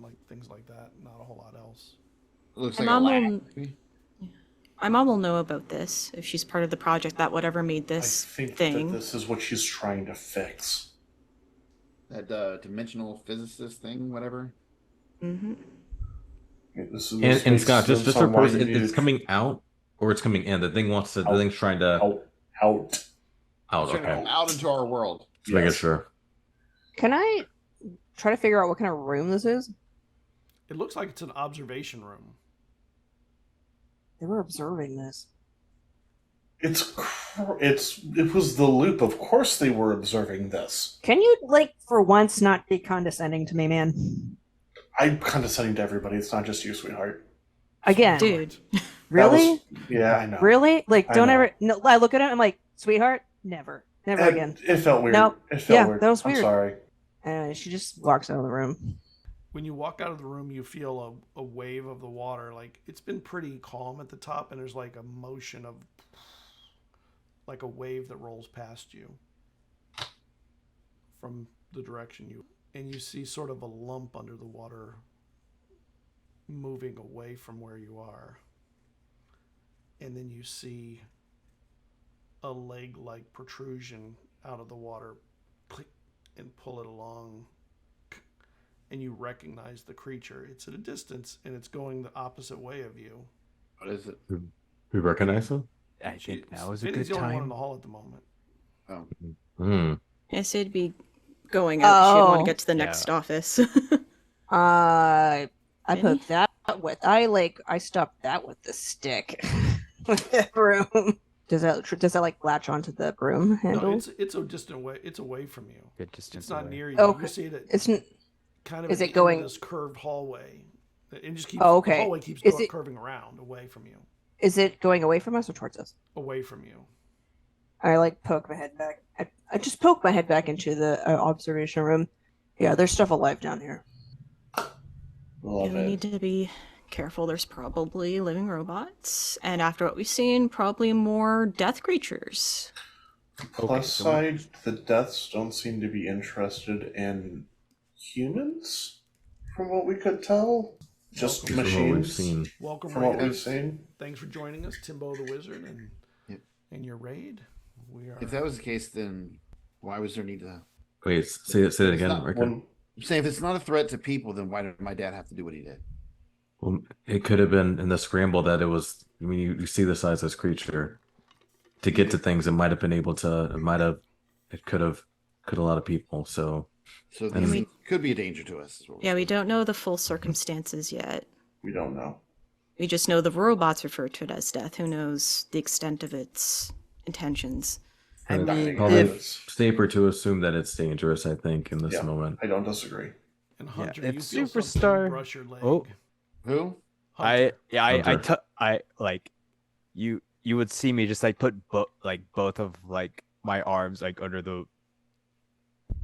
and like things like that. Not a whole lot else. It looks like a lag. My mom will know about this if she's part of the project that whatever made this I think thing. that this is what she's trying to fix. That dimensional physicist thing, whatever. Mm-hmm. And Scott, just for person, it's coming out or it's coming in. The thing wants to. The thing's trying to out. Okay. Out into our world. Yes. Make it sure. Can I try to figure out what kind of room this is? It looks like it's an observation room. They were observing this. It was the loop. Of course they were observing this. Can you, like, for once not be condescending to me, man? I'm condescending to everybody. It's not just you, sweetheart. Again. Dude. Really? Yeah, I know. Really? Like, don't ever... No, I look at him, I'm like, sweetheart, never. Never again. It felt weird. Nope. It felt weird. That was weird. I'm sorry. And she just walks out of the room. When you walk out of the room, you feel a wave of the water. Like, it's been pretty calm at the top, and there's like a motion of like a wave that rolls past you from the direction you, and you see sort of a lump under the water moving away from where you are. And then you see a leg-like protrusion out of the water, click, and pull it along. And you recognize the creature. It's at a distance, and it's going the opposite way of you. What is it? We recognize him? I think now is a Finney's good the only one in time. the hall at the moment. Oh. Yes, it'd be going out. She'd want to get to the next Yeah. office. I Really? poked that with... I stopped that with the stick. With the broom. Does that like latch onto the broom handle? No, it's a distant away. It's away from you. Good distance It's not away. near you. Okay. You see it. It's kind of. is at it the end going- of this curved hallway? It just keeps. Oh, okay. The hallway keeps Is it- curving around away from you. Is it going away from us or towards us? Away from you. I like poke my head back. I just poke my head back into the observation room. Yeah, there's stuff alive down here. Love We it. need to be careful. There's probably living robots, and after what we've seen, probably more death creatures. Plus side, the deaths don't seem to be interested in humans, from what we could tell. Just Welcome. From what we've machines. seen. Welcome, From what we've Raiders. seen. Thanks for joining us, Timbo the Wizard, and Yep. your raid. We are. If that was the case, then why was there need to... Wait, say it again, not Ricker. When, I'm saying if it's not a threat to people, then why did my dad have to do what he did? Well, it could have been in the scramble that it was. I mean, you see the size of this creature. To get to things, it might have been able to. It could have a lot of people. So So And this we- could be a danger to us. is what we're Yeah, we saying. don't know the full circumstances yet. we don't know. We just know the robots refer to it as death. Who knows the extent of its intentions? I it's mean, probably if safer to assume that it's dangerous. I think in this Yeah. moment. I don't disagree. And Hunter, if you feel something Superstar- brush your leg. Oh. Who? Hunter. I like you would see me just like put both of like my arms like under the It's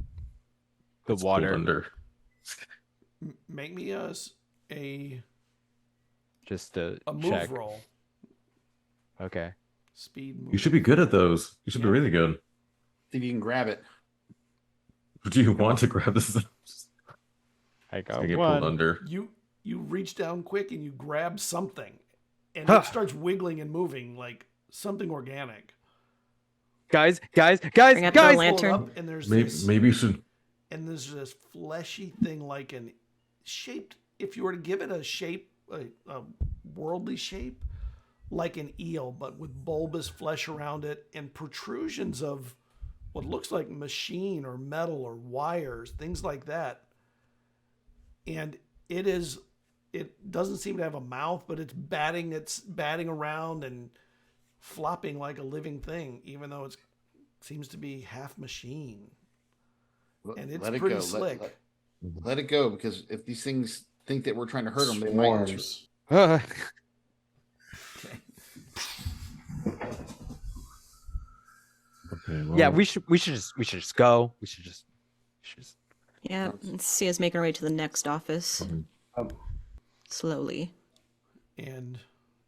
pulled water, under. Make me a just to move check. roll. Okay. Speed move. You should be good at those. You should be Yeah. really good. See if you can grab it. Do you want to grab this? I I got get one. pulled under. You reach down quick and you grab something, and Huh. it starts wiggling and moving like something organic. Guys, Bring out the Pull it lantern. up, and there's Maybe, this, maybe you should. and there's this fleshy thing like an shaped. If you were to give it a shape, a worldly shape, like an eel, but with bulbous flesh around it and protrusions of what looks like machine or metal or wires, things like that. And it doesn't seem to have a mouth, but it's batting around and flopping like a living thing, even though it seems to be half machine. And it's Let it pretty go. slick. Let it go, because if these things think that we're trying to hurt them, they might. Swarms. Okay, well, Yeah, we should just go. We should just Yeah, let's see us making our way to the next office. Um, Slowly. And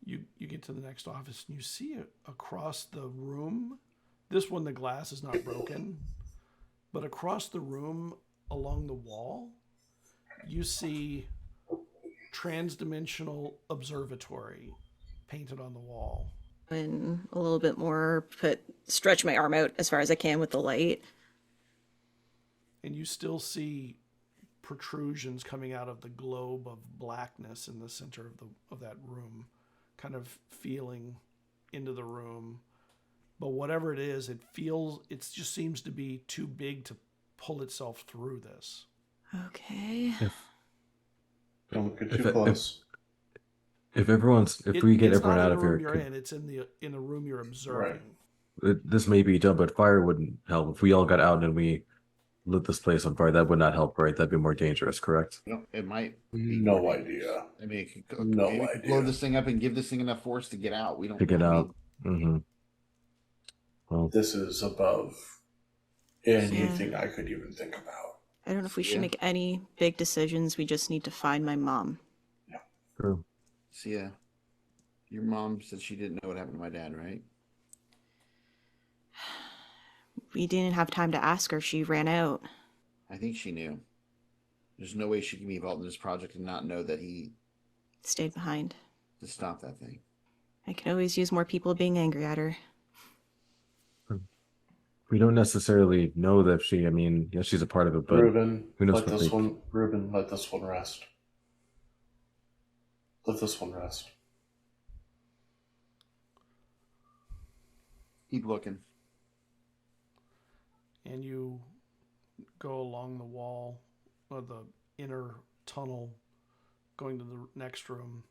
you get to the next office and you see it across the room. This one, the glass is not broken, but across the room along the wall, you see transdimensional observatory painted on the wall. And a little bit more, stretch my arm out as far as I can with the light. And you still see protrusions coming out of the globe of blackness in the center of that room, kind of feeling into the room. But whatever it is, it just seems to be too big to pull itself through this. Okay. Don't get too close. If we get everyone out of here, you're in. It's in the room you're observing. this may be done, but fire wouldn't help. If we all got out and we lit this place on fire, that would not help, right? That'd be more dangerous, correct? You know, it might. No idea. I mean, it could, No maybe we could idea. blow this thing up and give this thing enough force to get out. We don't To get know. out. Mm-hmm. Well, This is above anything I could even think about. I don't know if we should Yeah. make any big decisions. We just need to find my mom. true. So yeah, your mom said she didn't know what happened to my dad, right? We didn't have time to ask her. She ran out. I think she knew. There's no way she can be involved in this project and not know that he Stayed behind. to stop that thing. I could always use more people being angry at her. We don't necessarily know that she. I mean, yeah, she's a part of it, but Reuben, who knows let what this they- one. Reuben, let this one rest. Let this one rest. Keep looking. And you go along the wall of the inner tunnel, going to the next room,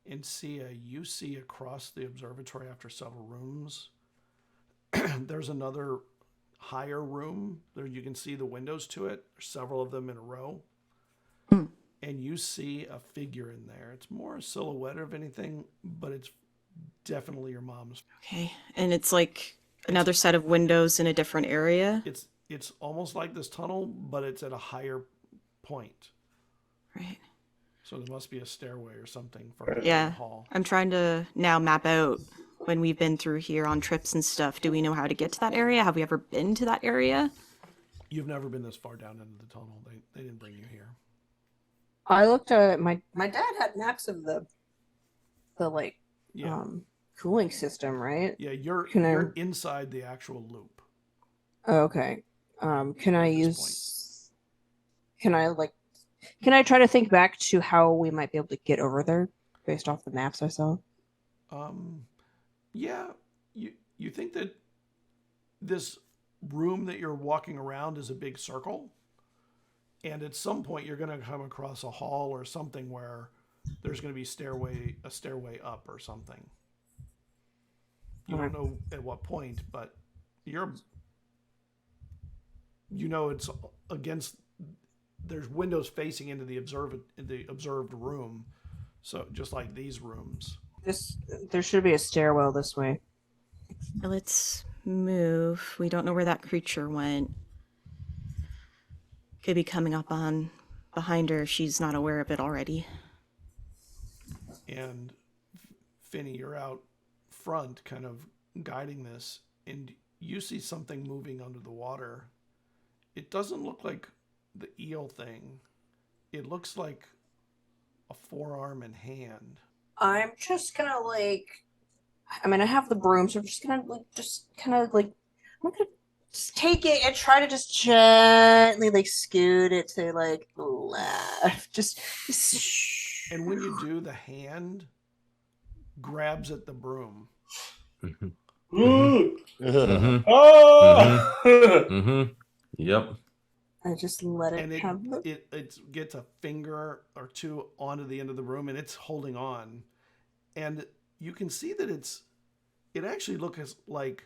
and you see across the observatory after several rooms, there's another higher room. There you can see the windows to it. There's several of them in a row. And you see a figure in there. It's more a silhouette of anything, but it's definitely your mom's. Okay. And it's like another set of windows in a different area. It's almost like this tunnel, but it's at a higher point. Right. So there must be a stairway or something for the Yeah. hall. I'm trying to now map out when we've been through here on trips and stuff. Do we know how to get to that area? Have we ever been to that area? You've never been this far down into the tunnel. They didn't bring you here. I looked at my dad had maps of the Yeah. cooling system, right? Yeah, you're Can I- you're inside the actual loop. Oh, okay. Can I At this use? Can I try to think back to how we might be able to get over there based off the maps I saw? Yeah, you think that this room that you're walking around is a big circle, and at some point you're going to come across a hall or something where there's going to be a stairway up or something. You don't know at what point, but it's against. There's windows facing into the observed room, so just like these rooms. There should be a stairwell this way. Let's move. We don't know where that creature went. Could be coming up on behind her. She's not aware of it already. And Finny, you're out front, kind of guiding this, and you see something moving under the water. It doesn't look like the eel thing. It looks like a forearm and hand. I'm just gonna I have the broom, so I'm just gonna I'm gonna just take it and try to just gently scoot it to left. Just And when you do, the hand grabs at the broom. Mhm. Ah! Mm-hmm. Yep. I just let it And have it gets a finger or two onto the end of the broom, and it's holding on. And you can see that it actually looks like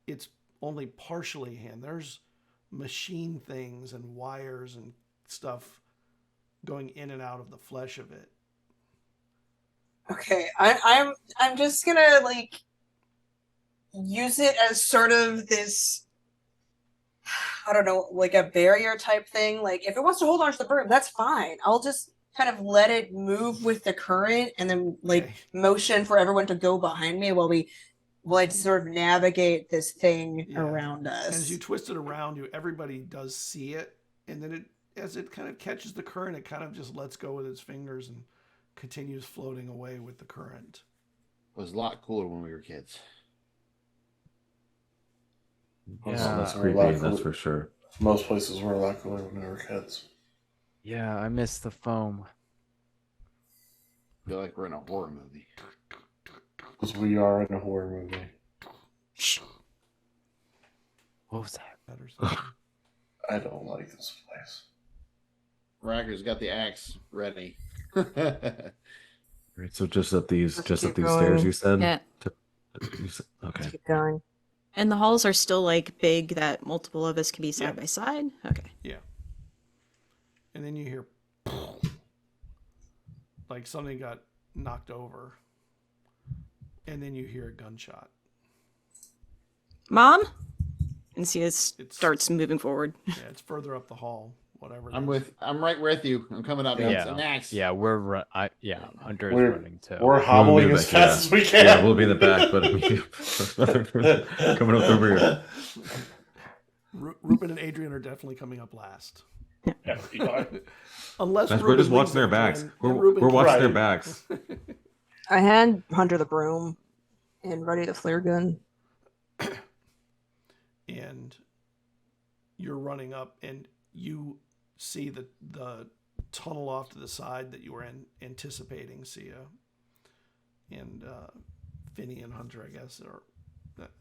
it's only partially hand. There's machine things and wires and stuff going in and out of the flesh of it. Okay, I'm just gonna use it as sort of this, I don't know, like a barrier type thing. Like if it wants to hold on to the broom, that's fine. I'll just kind of let it move with the current and then Okay. motion for everyone to go behind me while I sort of navigate this thing Yeah. around us. As you twist it around you, everybody does see it, and then as it kind of catches the current, it kind of just lets go with its fingers and continues floating away with the current. It was a lot cooler when we were kids. Yeah, that's Most creepy. places were That's for sure. Most places were a lot cooler when we were kids. Yeah, I miss the foam. I feel like we're in a horror movie. Because we are in a horror movie. What was that? Better something. I don't like this place. Racker's got the axe ready. Right, so just up these Let's just up keep these going. stairs you said? Yeah. Okay. Keep going. And the halls are still like big that multiple of us can be side by side. Okay. Yeah. And then you hear like something got knocked over. And then you hear a gunshot. Mom? And Sia It's- starts moving forward. Yeah, it's further up the hall. Whatever. it I'm is. right with you. I'm coming up. Yeah. It's an axe. Yeah, Hunter is We're- running too. We're We'll hobbling be as back, fast as we can. Yeah, we'll be in the back, but coming up over here. Rupin and Adrian are definitely coming up last. Yeah, keep going. Unless We're Reuben just leads watching their them, backs. then We're Reuben watching can- their Right. backs. I hand Hunter the broom and ready the flare gun. And you're running up, and you see the tunnel off to the side that you were anticipating, Sia. And Finny and Hunter, I guess, or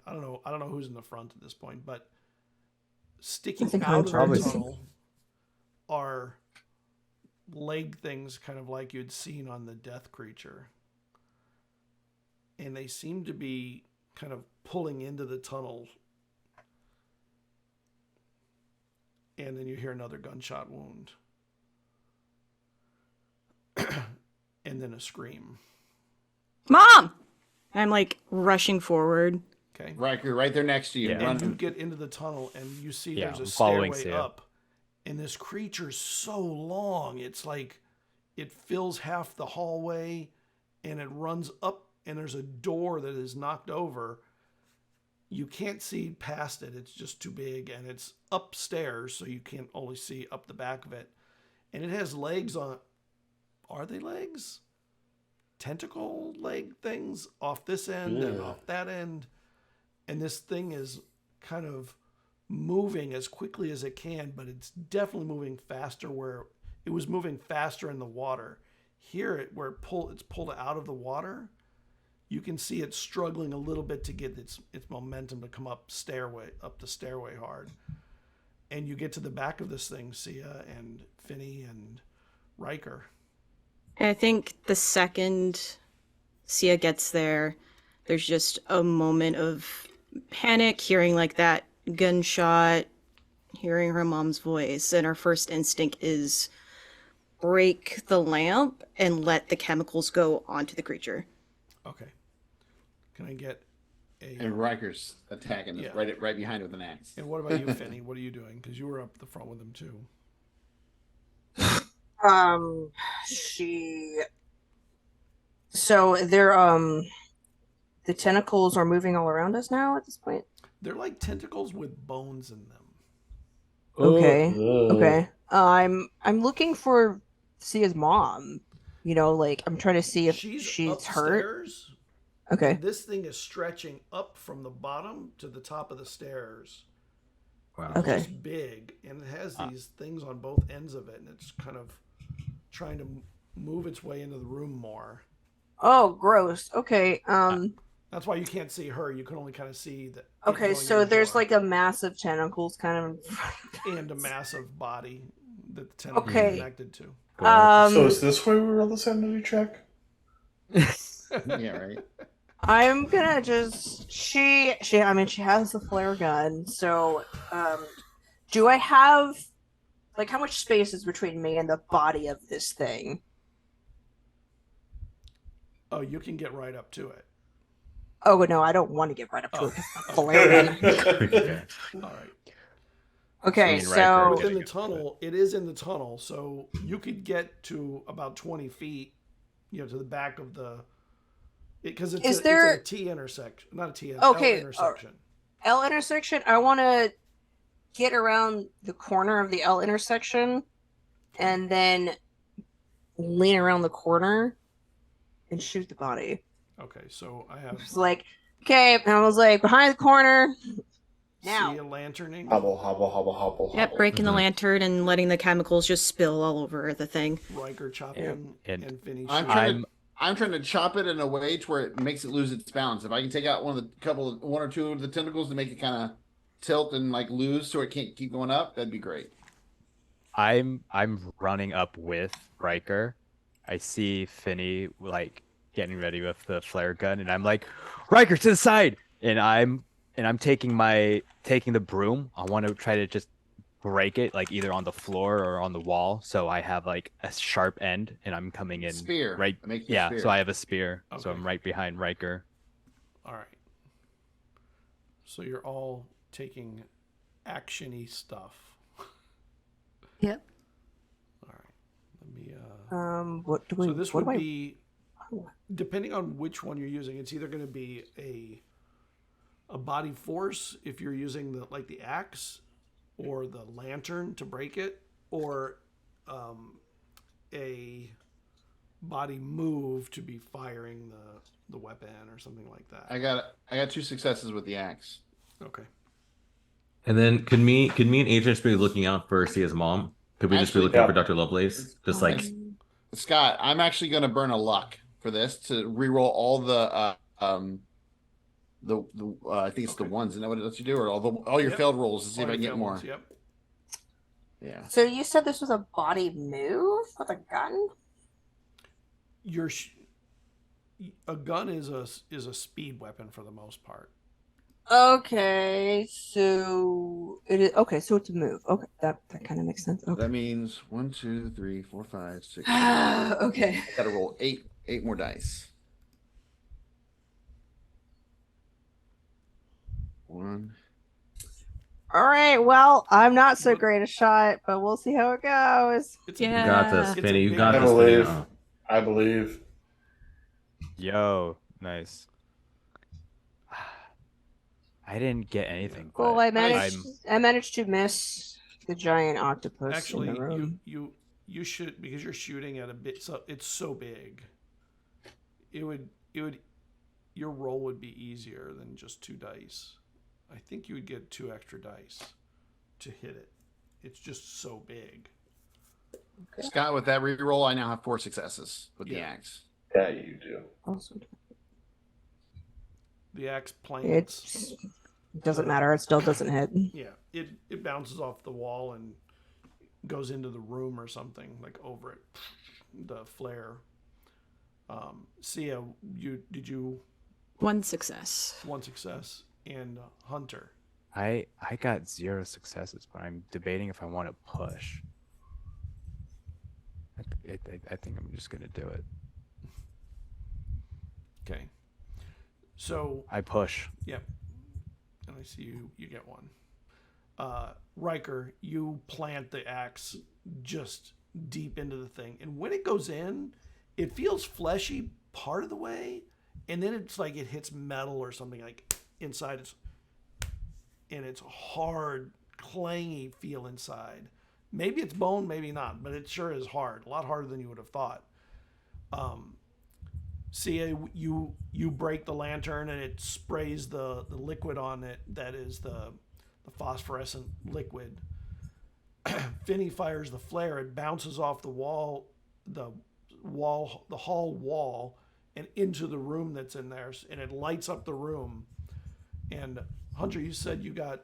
I don't know who's in the front at this point, but sticking think out of Hunter the is. tunnel are leg things kind of like you'd seen on the death creature. And they seem to be kind of pulling into the tunnel. And then you hear another gunshot wound. And then a scream. Mom! I'm like rushing forward. Okay. Riker, right there next to you. Yeah. And you Run. get into the tunnel and you see Yeah, there's a I'm following stairway Sia. up. And this creature's so long. It's like it fills half the hallway and it runs up and there's a door that is knocked over. You can't see past it. It's just too big and it's upstairs, so you can't only see up the back of it. And it has legs on. Are they legs? Tentacle leg things off this end and Yeah. off that end. And this thing is kind of moving as quickly as it can, but it's definitely moving faster where it was moving faster in the water. Here, where it's pulled out of the water, you can see it struggling a little bit to get its momentum to come up the stairway hard. And you get to the back of this thing, Sia and Finny and Riker. And I think the second Sia gets there, there's just a moment of panic, hearing like that gunshot, hearing her mom's voice, and our first instinct is break the lamp and let the chemicals go onto the creature. Okay. Can I get a... And Riker's attacking us Yeah. right behind with an axe. And what about you, Finny? What are you doing? Because you were up the front with him, too. So they're the tentacles are moving all around us now at this point. They're like tentacles with bones in them. Okay. Ugh. Okay. I'm looking for Sia's mom. You know, like I'm trying to see if she's hurt. upstairs. Okay. And this thing is stretching up from the bottom to the top of the stairs. Wow. Okay. It's big, and it has these things on both ends of it, and it's kind of trying to move its way into the room more. Oh, gross. Okay. That's why you can't see her. You can only kind of see the. Okay, going so in the there's door. like a massive tentacles kind of in front of and a massive body that the tentacles Okay. are connected to. So is this why we roll the sanity check? Yeah, right. I'm gonna just she has the flare gun, so do I have like how much space is between me and the body of this thing? Oh, you can get right up to it. Oh no, I don't want to get right up to it. 'Cause the Oh. flare gun. Okay. All right. Okay, Me and Riker so are Within getting the it. tunnel, it is in the tunnel, so you could get to about 20 feet, to the back of the. Because it's, Is it's there- a T intersection, not a T. Okay, L intersection. L intersection. I want to get around the corner of the L intersection and then lean around the corner and shoot the body. Okay, so I have It's like, okay, and I was like, behind the corner. Now. see a lanterning. Hobble, hobble, hobble, hobble. Yep, hobble. breaking the Mhm. lantern and letting the chemicals just spill all over the thing. Riker chop Yeah. in And and finish. I'm trying to chop it in a way to where it makes it lose its balance. If I can take out one or two of the tentacles to make it kind of tilt and like lose so it can't keep going up, that'd be great. I'm running up with Riker. I see Finney like getting ready with the flare gun, and I'm like, Riker, to the side! And I'm taking the broom. I want to try to just break it, like either on the floor or on the wall, so I have like a sharp end, and I'm coming in Spear. right. It makes the Yeah, spear. so I have a spear, so Okay. I'm right behind Riker. All right. So you're all taking actiony stuff. Yep. All right. Let me. What do we? So this what would do I- be, depending on which one you're using, it's either going to be a body force if you're using the axe, or the lantern to break it, or a body move to be firing the weapon or something like that. I got 2 successes with the axe. Okay. And then could me and Adrian just be looking out for Sia's mom? Could we just be Actually, looking yeah. for Dr. Lovelace? Just like Scott, I'm actually going to burn a luck for this to reroll all the I think it's the Okay. ones. Isn't that what it lets you do, or all your Yep. failed rolls to see All if I your can get failed more? ones, Yep. Yeah. So you said this was a body move with a gun? A gun is a speed weapon for the most part. Okay, so it is okay. So it's a move. Okay, that kind of makes sense. Okay. That means 1, 2, 3, 4, 5, 6. Okay. I got to roll eight more dice. 1. All right. Well, I'm not so great a shot, but we'll see how it goes. It's you Yeah. got this, It's a Finny. You big- got I this, believe. Finny. I believe. Yo, nice. I didn't get anything. Well, but I managed. I'm- I managed to miss the giant octopus Actually, in the room. you should, because you're shooting at a bit. So it's so big. It would your roll would be easier than just 2 dice. I think you would get 2 extra dice to hit it. It's just so big. Scott, with that reroll, I now have 4 successes with the Yeah. axe. Yeah, you do. Also, The axe plants. it doesn't matter. It still doesn't hit. Yeah, it bounces off the wall and goes into the room or something, like over it. The flare. Sia, did you 1 success. 1 success, and Hunter. I got 0 successes, but I'm debating if I want to push. I think I'm just gonna do it. Okay. So I push. yep, and I see you get 1. Riker, you plant the axe just deep into the thing, and when it goes in, it feels fleshy part of the way, and then it's like it hits metal or something like inside. It's hard, clangy feel inside. Maybe it's bone, maybe not, but it sure is hard. A lot harder than you would have thought. Sia, you break the lantern and it sprays the liquid on it. That is the phosphorescent liquid. Finney fires the flare. It bounces off the hall wall, and into the room that's in there, and it lights up the room. And Hunter, you said you got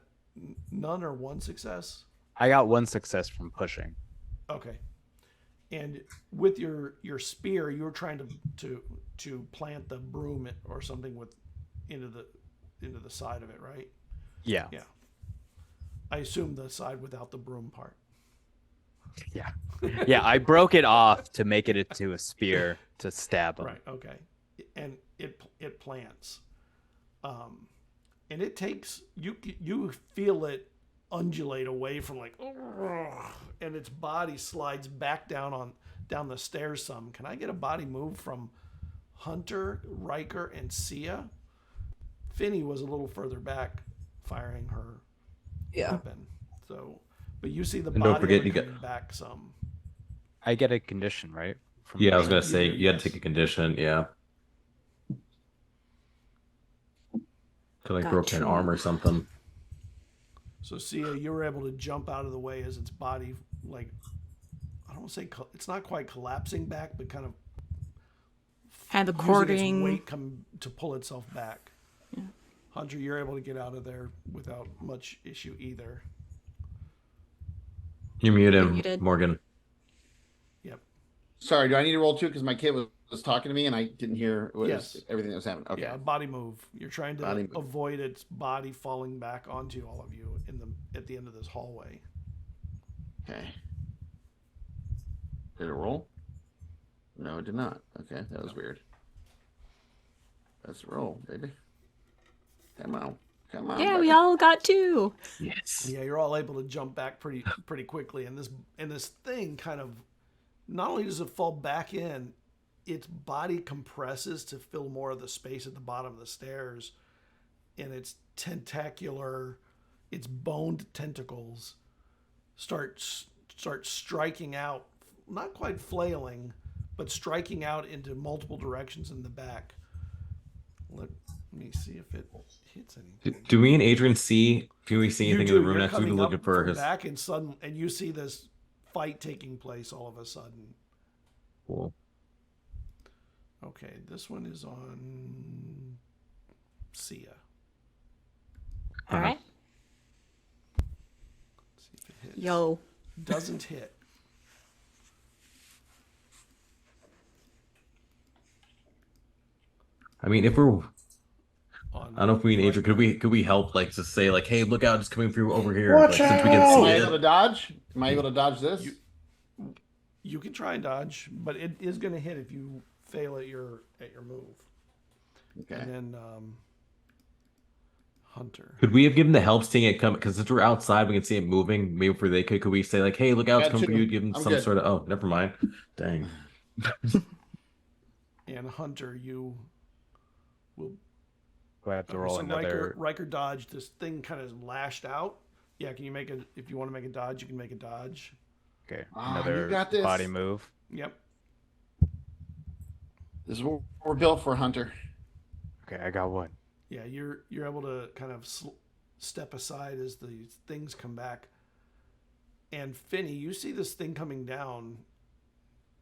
none or 1 success? I got 1 success from pushing. Okay. And with your spear, you were trying to plant the broom or something into the side of it, right? Yeah. Yeah. I assume the side without the broom part. Yeah. Yeah, I broke it off to make it into a spear to stab him. Right. Okay. And it plants, and it takes you feel it undulate away from like, and its body slides back down the stairs some. Can I get a body move from Hunter, Riker, and Sia? Finney was a little further back, firing her weapon. So, but you see the And body don't forget of it you coming back some. I get a condition, right? From Yeah, I was the- gonna say do, you had to yes. take a condition. Yeah, could like broke an Gotcha. arm or something. So Sia, you were able to jump out of the way as its body, like, I don't want to say it's not quite collapsing back, but kind of Had the using its cording. weight come to pull itself back. Hunter, you're able to get out of there without much issue either. You're muted, muted. Morgan. Yep. Sorry, do I need to roll 2 because my kid was talking to me and I didn't hear Yes. everything that was happening? Okay. Yeah, body move. You're trying to Body move. avoid its body falling back onto all of you at the end of this hallway. Okay. Did it roll? No, it did not. Okay, that was weird. Let's roll, baby. Come on. Come on. Yeah, baby. we all got 2. Yes. Yeah, you're all able to jump back pretty quickly, and this thing kind of, not only does it fall back in, its body compresses to fill more of the space at the bottom of the stairs, and its tentacular, its boned tentacles start striking out, not quite flailing, but striking out into multiple directions in the back. Let me see if it hits anything. Do we and Adrian see? Can we see You anything do. in the room You're next? We've been coming looking up for from his. back, and you see this fight taking place all of a sudden. Cool. Okay, this one is on Sia. All right. Let's see if it hits. Yo. Doesn't hit. I mean, if we're, On I don't know if we and Adrian could we help like to say like, hey, look out, it's coming through over here. Watch Like, since we out! can Am see I able to it. dodge? Am I able to dodge this? You can try and dodge, but it is going to hit if you fail at your move. Okay. And then Hunter. Could we have given the help seeing it come? Because since we're outside, we can see it moving. Maybe if they could we say like, hey, look out, it's Got coming for you. you. Give them I'm some good. sort of. Oh, never mind. Dang. And Hunter, you will. Do I have to roll so another? Riker dodged. This thing kind of lashed out. Yeah, can you make a? If you want to make a dodge, you can make a dodge. Okay, Ah, another you got this. body move. Yep. This is what we're built for, Hunter. Okay, I got one. Yeah, you're able to kind of step aside as these things come back. And Finney, you see this thing coming down.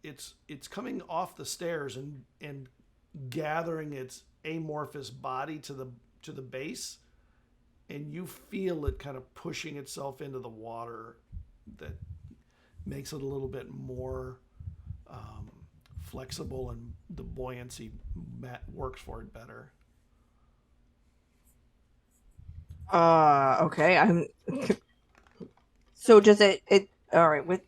It's coming off the stairs and gathering its amorphous body to the base, and you feel it kind of pushing itself into the water. That makes it a little bit more flexible, and the buoyancy works for it better. Okay. I'm. So does it? All right.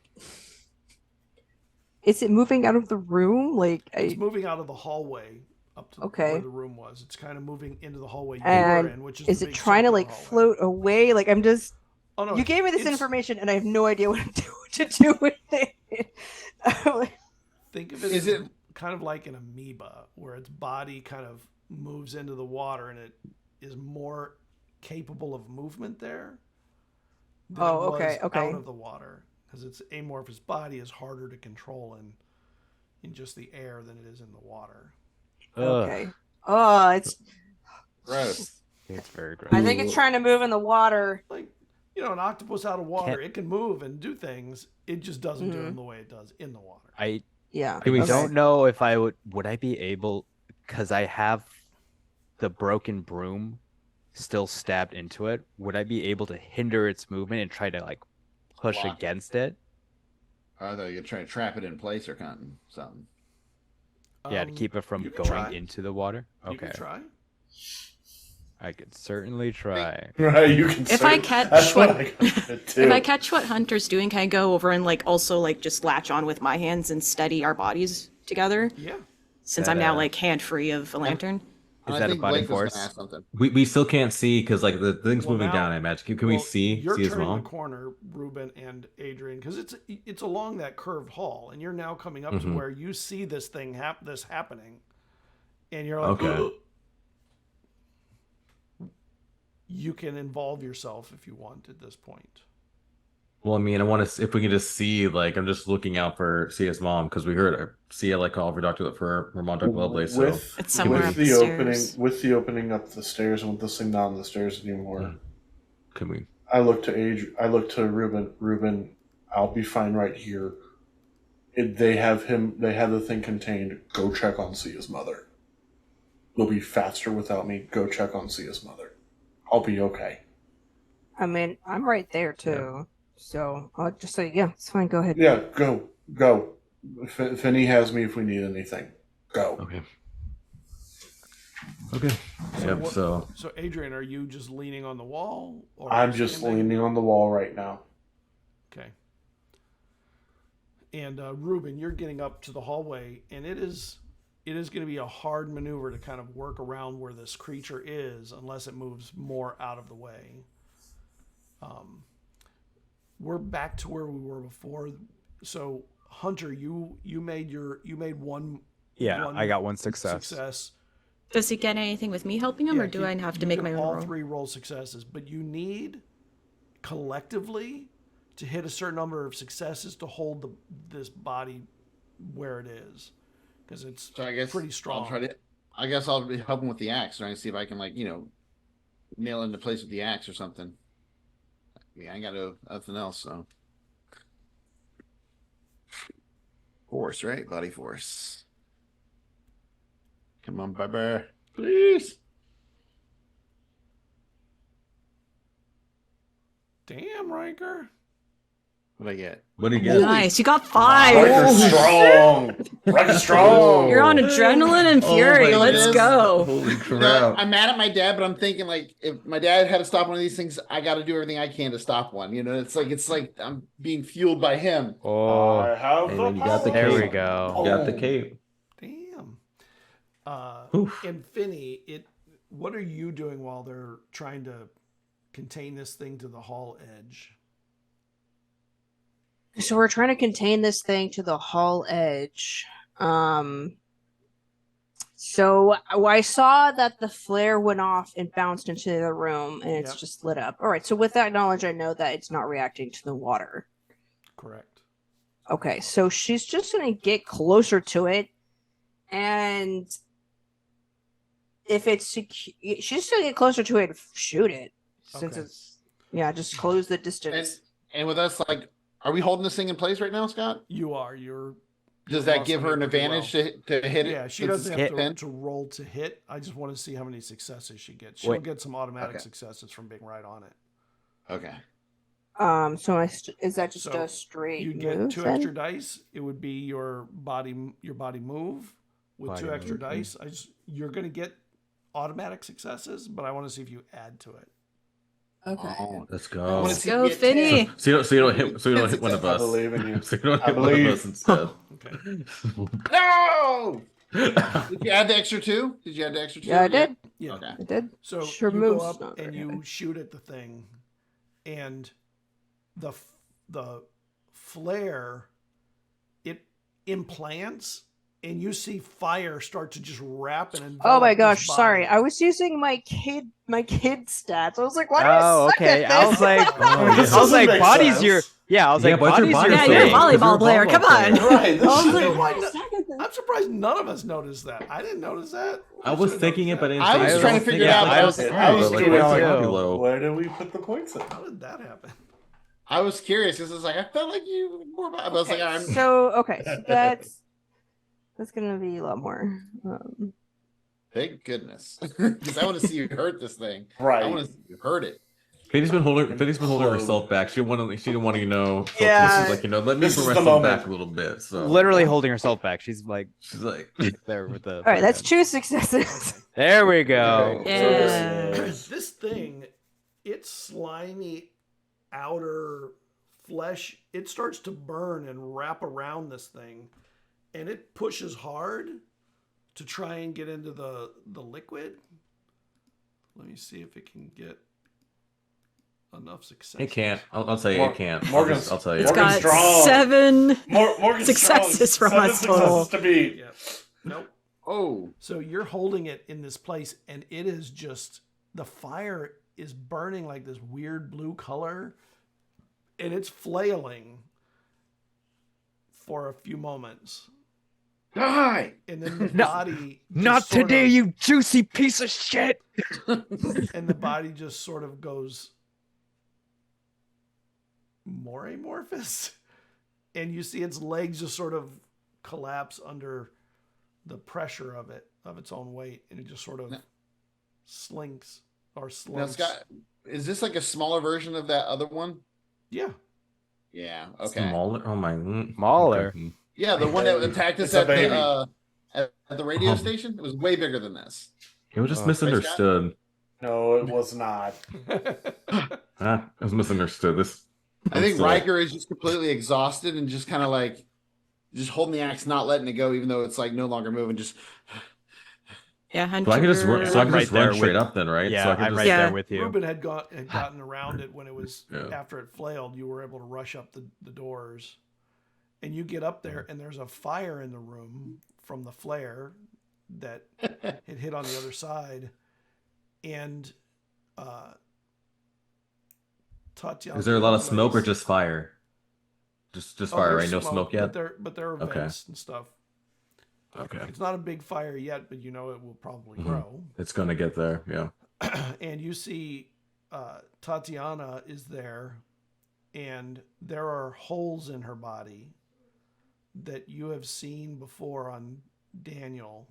Is it moving out of the room? Like It's moving out of the hallway up to Okay. where the room was. It's kind of moving into the hallway you And were in, which is is the it big trying to circular like hallway. float away? Like I'm just. Oh no! You gave me this it's- information and I have no idea what to do with it. Think of it Is as it- kind of like an amoeba, where its body kind of moves into the water and it is more capable of movement there than Oh, it was okay, okay. out of the water, because its amorphous body is harder to control in just the air than it is in the water. Ugh, Okay. Oh, it's. Gross. it's very gross. I think it's trying to move in the water. Like, an octopus out of water, Can't- it can move and do things. It just doesn't do Mhm. them the way it does in the water. I Yeah. Can we don't know if I would I be able, because I have the broken broom still stabbed into it. Would I be able to hinder its movement and try to like push Block. against it? I thought you were trying to trap it in place or something. Yeah, to keep it from you can going try. into the water. You Okay, can try. I could certainly try. Right, you can. If I say- catch that's what- I got too. If I catch what Hunter's doing, can I go over and like also like just latch on with my hands and steady our bodies together? Yeah. Since That, I'm now like hand free of a lantern. Is I that a think body Blake was gonna force? ask something. We still can't see because like the thing's Well, moving now- down. I imagine. Can we Well, see You're as turning well? the corner, Ruben and Adrian, because it's along that curved hall, and you're now coming up to Mhm. where you see this thing happening, and you're like, Okay. "Ugh." You can involve yourself if you want at this point. Well, I mean, I want to if we can just see, like, I'm just looking out for Sia's mom because we heard Sia like call for her mom, Dr. Lovelace. So It's somewhere with the upstairs. opening up the stairs, and with this thing not on the stairs anymore. can we? I look to Ruben. Ruben, I'll be fine right here. They have the thing contained. Go check on Sia's mother. We'll be faster without me. Go check on Sia's mother. I'll be okay. I mean, I'm right there too. So I'll just say, yeah, it's fine. Go ahead. Yeah, go. Finney has me if we need anything. Go. Okay. Yep. So Adrian, are you just leaning on the wall? Or I'm just leaning on the wall right now. Okay. And Ruben, you're getting up to the hallway, and it is going to be a hard maneuver to kind of work around where this creature is, unless it moves more out of the way. We're back to where we were before. So Hunter, you made one. Yeah, one I got one success. Does he get anything with me helping him, or do I have to make my own all roll? 3 roll successes, but you need collectively to hit a certain number of successes to hold this body where it is, because it's So I guess pretty strong. I guess I'll be helping with the axe, trying to see if I can nail it into place with the axe or something. Yeah, I ain't got nothing else, so. Force, right? Body force. Come on, baby. Please. Damn, Riker. What'd I get? what do you get? Nice, you got 5. Riker's strong. Riker's strong. You're on adrenaline and fury. my Let's goodness. go. Holy No, crap! I'm mad at my dad, but I'm thinking if my dad had to stop one of these things, I got to do everything I can to stop one. It's like I'm being fueled by him. Oh, I have Hey, the man, you got the there we cape. go. You got the cape. Damn. Oof. And Finney, what are you doing while they're trying to contain this thing to the hall edge? So we're trying to contain this thing to the hall edge. So I saw that the flare went off and bounced into the room, and it's Yep. just lit up. All right. So with that knowledge, I know that it's not reacting to the water. Correct. Okay. So she's just gonna get closer to it, and if it's she's just gonna get closer to it and shoot it, since Okay. it's just close the distance. And with us, are we holding this thing in place right now, Scott? You're. Does that give her an advantage to hit it? Yeah, she since doesn't it's have pinned? to roll to hit. I just want to see how many successes she gets. She'll Wait. get some automatic Okay. successes from being right on it. Okay. So is that just So a straight You move? get 2 then? extra dice. It would be your body move with Body 2 extra move. dice. You're going to get automatic successes, but I want to see if you add to it. Okay. Oh, Let's I go. wanna Let's see go, you get Finney. 10. So you don't hit one of I us. believe in you. So you don't I hit one of believe. us instead. Okay. No! Did you add the extra 2? Did you add the extra 2? Yeah, I did. Yeah. Okay. I did. So Sure you moves go up not and very you shoot at the thing, and the flare, it implants, and you see fire start to just wrap and envelop Oh my this gosh, body. sorry. I was using my kid stats. I was like, why do I Oh, suck okay. at I this? was like, Oh, This I was doesn't like, make body's sense. your. Yeah, I was Yeah, like, but your body's your body's Yeah, thing. you're a thing. volleyball player. Come on. Right. I was This like, is why not? I'm surprised none of us noticed that. I didn't notice that. I was should've thinking it, noticed but I that. didn't. I was think trying to don't figure think it out, I but was. I was like, doing why is it it too. low? where do we put the points in? How did that happen? I was curious because it's like I felt like you were more about. I was like, I'm. So that's gonna be a lot more. Thank goodness, because I want to see you hurt this thing. Right. I want to see you hurt it. Finney's been holding herself back. She didn't want to, Yeah. This is like, let me This put is the myself moment. back a little bit. So Literally holding herself back. She's like she's like, there with the. All right, that's 2 successes. There we go. Yeah. This thing, its slimy outer flesh, it starts to burn and wrap around this thing, and it pushes hard to try and get into the liquid. Let me see if it can get enough success. it can't. I'll tell you, it can't. Morgan's- I'll tell you. It's Morgan's got strong. 7. Morgan Successes from us total. to beat. Yep. Nope. Oh, So you're holding it in this place, and it is just, the fire is burning like this weird blue color, and it's flailing for a few moments, Die! and then the No, body Not just sort today, of- you juicy piece of shit. and the body just sort of goes more amorphous, and you see its legs just sort of collapse under the pressure of its own weight, and it just sort of slinks or Now, slumps. Scott, is this like a smaller version of that other one? Yeah. Yeah. Okay. Smaller. Oh my. Smaller. Okay. Yeah, the one that attacked us It's a at baby. the radio Oh. station. It was way bigger than this. It was just Oh. misunderstood. No, it was not. It was misunderstood. This. I think So- Riker is just completely exhausted and just kind of like just holding the axe, not letting it go, even though it's like no longer moving. Just Yeah, Hunter. So I can just run. So I I'm can right just run there straight with- up then, right? Yeah, So I can I'm just, right Yeah. there with you. Ruben had gotten around it when it was Yeah. after it flailed. You were able to rush up the doors, and you get up there, and there's a fire in the room from the flare that had hit on the other side, and Tatiana. Is there a lot of smoke or just fire? Just fire, there's right? No smoke yet. But there are Okay. vents and stuff. Okay, It's not a big fire yet, but you know it will probably Mhm. grow. it's gonna get there. Yeah. And you see Tatiana is there, and there are holes in her body that you have seen before on Daniel,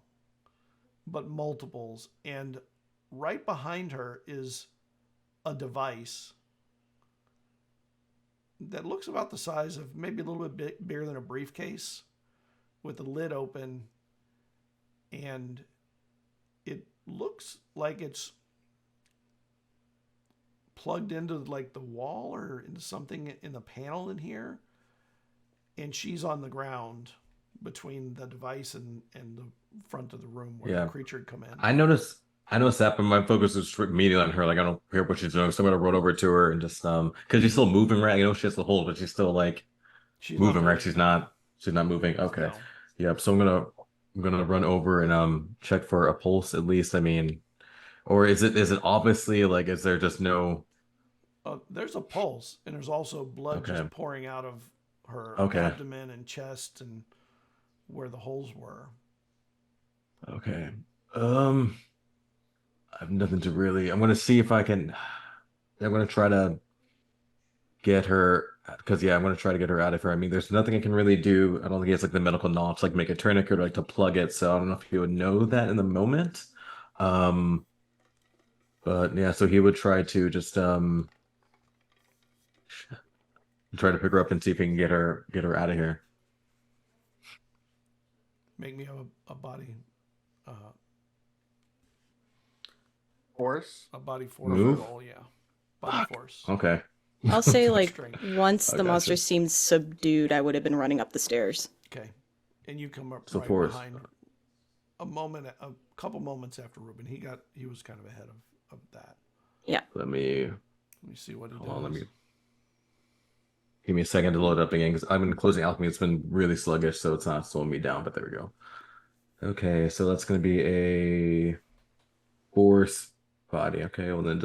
but multiples. And right behind her is a device that looks about the size of maybe a little bit bigger than a briefcase, with the lid open, and it looks like it's plugged into like the wall or into something in the panel in here, and she's on the ground between the device and the front of the room where Yeah. the creature had come in. I noticed that, but my focus is immediately on her. Like I don't hear what she's doing, so I'm gonna run over to her and just because she's still moving, right? I know she has the hold, but she's still like She's moving, not right? moving. She's not moving. Okay. No. Yep. So I'm gonna run over and check for a pulse at least. I mean, or is it obviously like is there just no? There's a pulse, and there's also blood Okay. just pouring out of her Okay. abdomen and chest and where the holes were. Okay. I have nothing to really. I'm gonna see if I can. I'm gonna try to get her because I'm gonna try to get her out of here. I mean, there's nothing I can really do. I don't think it's like the medical knowledge, like make a tourniquet or like to plug it. So I don't know if he would know that in the moment. But yeah, so he would try to just try to pick her up and see if he can get her out of here. Make me a body horse. a body force Move? roll, yeah. Body force. Okay. I'll say like Strength. once I the gotcha. monster seemed subdued, I would have been running up the stairs. Okay. And you come up So right force. behind a couple moments after Ruben. He was kind of ahead of that. Let me Let me see what he does. hold on. Give me a second to load it up again because I've been closing alchemy. It's been really sluggish, so it's not slowing me down. But there we go. Okay, so that's going to be a force body. Okay, well then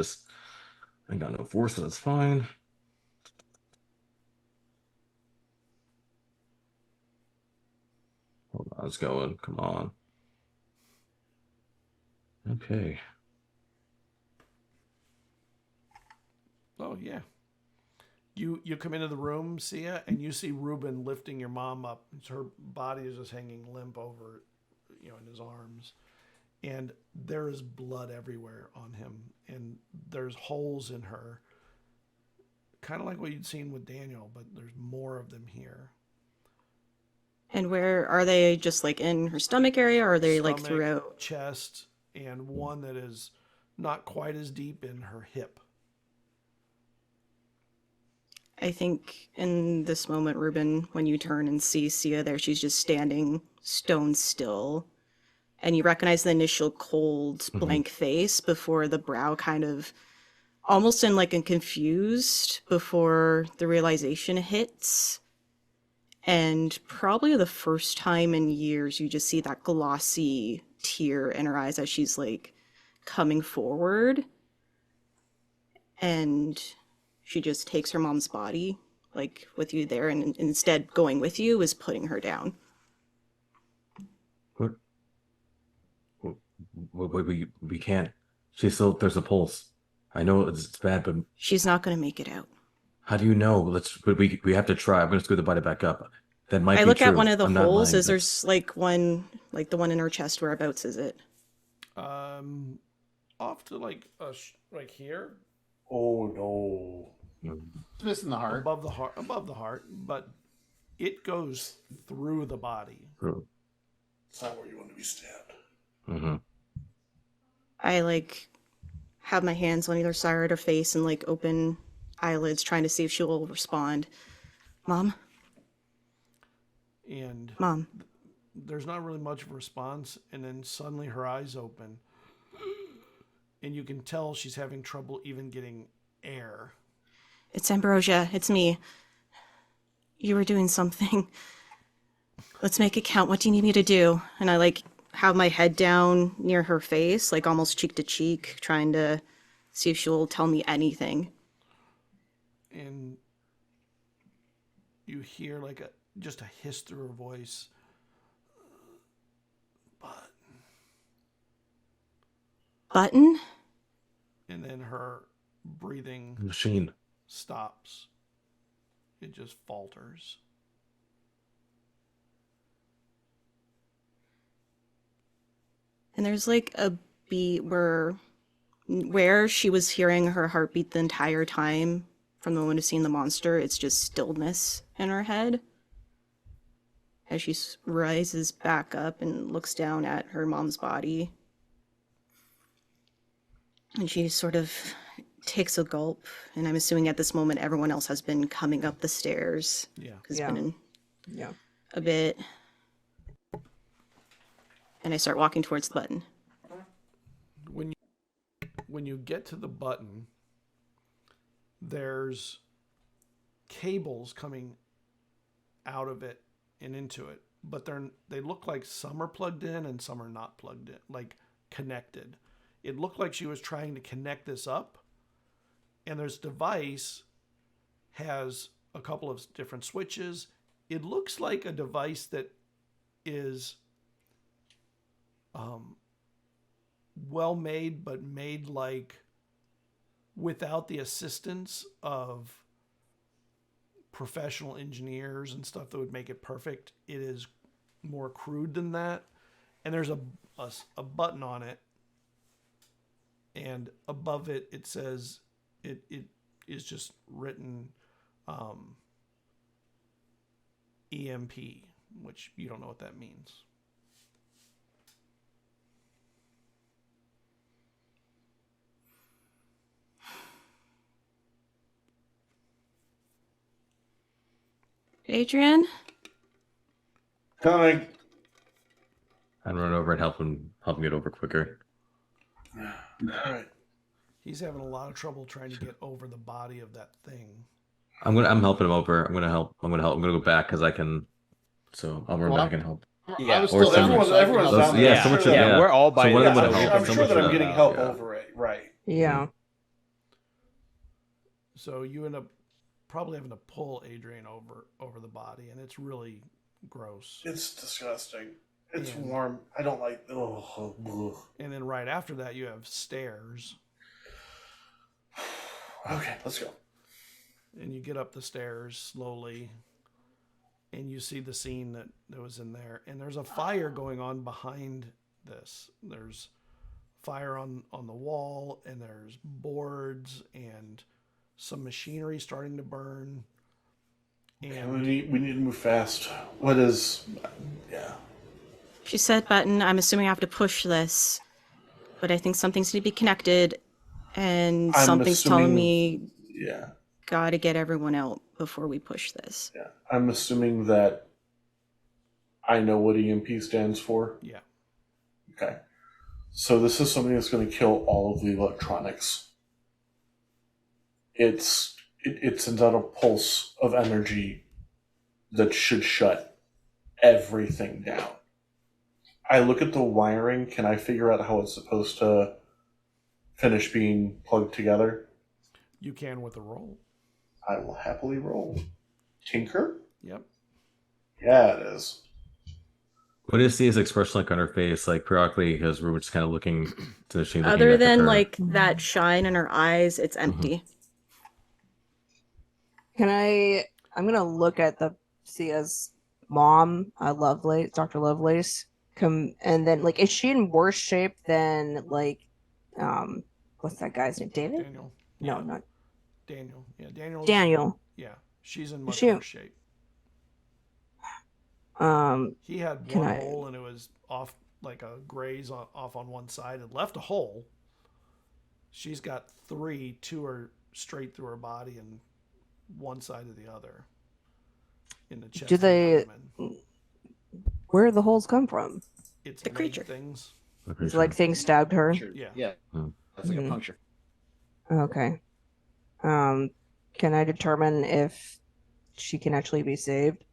I got no force, so that's fine. Hold on, it's going. Come on. Okay. Oh yeah. You come into the room, Sia, and you see Ruben lifting your mom up. Her body is just hanging limp over, in his arms. And there is blood everywhere on him. And there's holes in her. Kind of like what you'd seen with Daniel, but there's more of them here. And where are they? Just like in her stomach area, or are they like Stomach, throughout? chest, and one that is not quite as deep in her hip. I think in this moment, Ruben, when you turn and see Sia there, she's just standing stone still. And you recognize the initial cold, blank face before the brow kind of almost in like a confused before the realization hits. And probably the first time in years, you just see that glossy tear in her eyes as she's like coming forward. And she just takes her mom's body like with you there, and instead going with you is putting her down. We can't. She's still, there's a pulse. I know it's bad, but She's not going to make it out. how do you know? But we have to try. I'm gonna screw the body back up. That might I be look true. at one of the I'm not holes. lying. Is there's like one, like the one in her chest? Whereabouts is it? Off to like here, Oh no. It's missing the heart. above the heart, but it goes through the body. It's not where you want to be stabbed. Mm-hmm. I like have my hands on either side of her face and like open eyelids, trying to see if she will respond. Mom, And Mom. there's not really much of a response, and then suddenly her eyes open, and you can tell she's having trouble even getting air. It's Ambrosia. It's me. You were doing something. Let's make it count. What do you need me to do? And I like have my head down near her face, like almost cheek to cheek, trying to see if she'll tell me anything. And you hear like just a hiss through her voice. Button? And then her breathing Machine. stops. It just falters. And there's like a beat where she was hearing her heartbeat the entire time from the moment of seeing the monster, it's just stillness in her head. As she rises back up and looks down at her mom's body. And she sort of takes a gulp, and I'm assuming at this moment everyone else has been coming up the stairs. Yeah. Because Yeah. it's been Yeah. a bit. And I start walking towards the button. When you get to the button, there's cables coming out of it and into it, but they look like some are plugged in and some are not plugged in, like connected. It looked like she was trying to connect this up, and this device has a couple of different switches. It looks like a device that is well made, but made like without the assistance of professional engineers and stuff that would make it perfect. It is more crude than that. And there's a button on it, and above it it says it is just written EMP, which you don't know what that means. Adrian? Coming. I'd run over and help him get over quicker. All right. He's having a lot of trouble trying to get over the body of that thing. I'm helping him over. I'm gonna go back because I can. So I'll run Well, back and help. I was Or still down someone- there, so I can everyone's help down out. there. Yeah, someone Sure should. that- Yeah, we're all by one the of them would time. help. I'm sure Someone that I'm should getting help, help yeah. over it. Right. Yeah. So you end up probably having to pull Adrian over the body, and it's really gross. It's disgusting. It's Yeah. warm. I don't like. Oh, ugh. And then right after that, you have stairs, Okay, let's go. and you get up the stairs slowly, and you see the scene that was in there. And there's a fire going on behind this. There's fire on the wall, and there's boards and some machinery starting to burn. And And we need to move fast. What is? Yeah. She said button. I'm assuming I have to push this. But I think something's need to be connected. And I'm something's telling assuming- me Yeah. gotta get everyone out before we push this. Yeah. I'm assuming that I know what EMP stands for. yeah, Okay. So this is something that's going to kill all of the electronics. It sends out a pulse of energy that should shut everything down. I look at the wiring. Can I figure out how it's supposed to finish being plugged together? you can with a roll. I will happily roll. Tinker? Yep. Yeah, it is. What do you see his expression like on her face? Like periodically, because we're just kind of looking to the machine. looking Other back at than her. like that shine in her eyes, it's empty. I'm gonna look at the Sia's mom, Lovelace, Dr. Lovelace. And then like, is she in worse shape than like, what's that guy's name? David? Daniel. No, Yeah. not Daniel. Yeah, Daniel. Daniel. Yeah, she's in much She- worse shape. He had Can one I- hole and it was off, like a graze off on one side. It left a hole. She's got 3. 2 are straight through her body and one side of the other. In the chest. Do and they- abdomen. Where do the holes come from? It's The innate creature. things. It's like things stabbed her. Yeah. Yeah. Hmm. That's like Mhm. a puncture. Okay. Can I determine if she can actually be saved?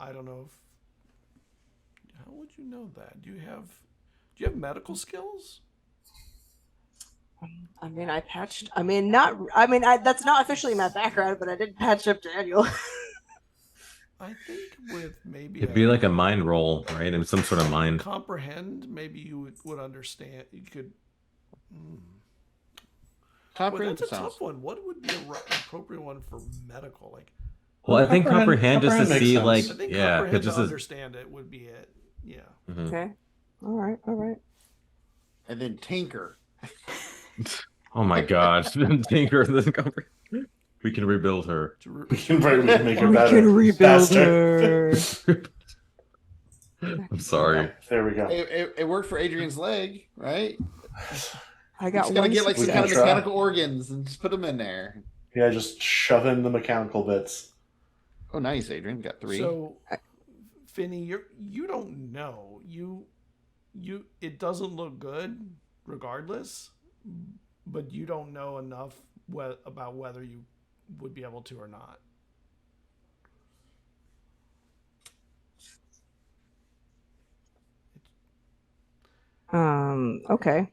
I don't know if. How would you know that? Do you have medical skills? I mean, that's not officially my background, but I did patch up Daniel. I think with maybe It'd be like a mind roll, right? And some sort of mind. comprehend, maybe you would understand. You could. Top Well, that's a sounds. tough one. What would be an appropriate one for medical? Like, Well, I think comprehend just to comprehend see, makes like, sense. I think yeah, comprehend just to as, understand it would be it. Yeah. Mhm. Okay. All right. And then Tinker. Oh my gosh, Tinker doesn't comprehend. We can rebuild her. We can make it We better. can rebuild faster. her. I'm sorry. There we go. It worked for Adrian's leg, right? I got Just gotta one. get like some We kind can of try. mechanical organs and just put them in there. Yeah, just shove in the mechanical bits. Oh, nice, Adrian. Got 3. So, Finny, you don't know. It doesn't look good, regardless. But you don't know enough about whether you would be able to or not. Okay.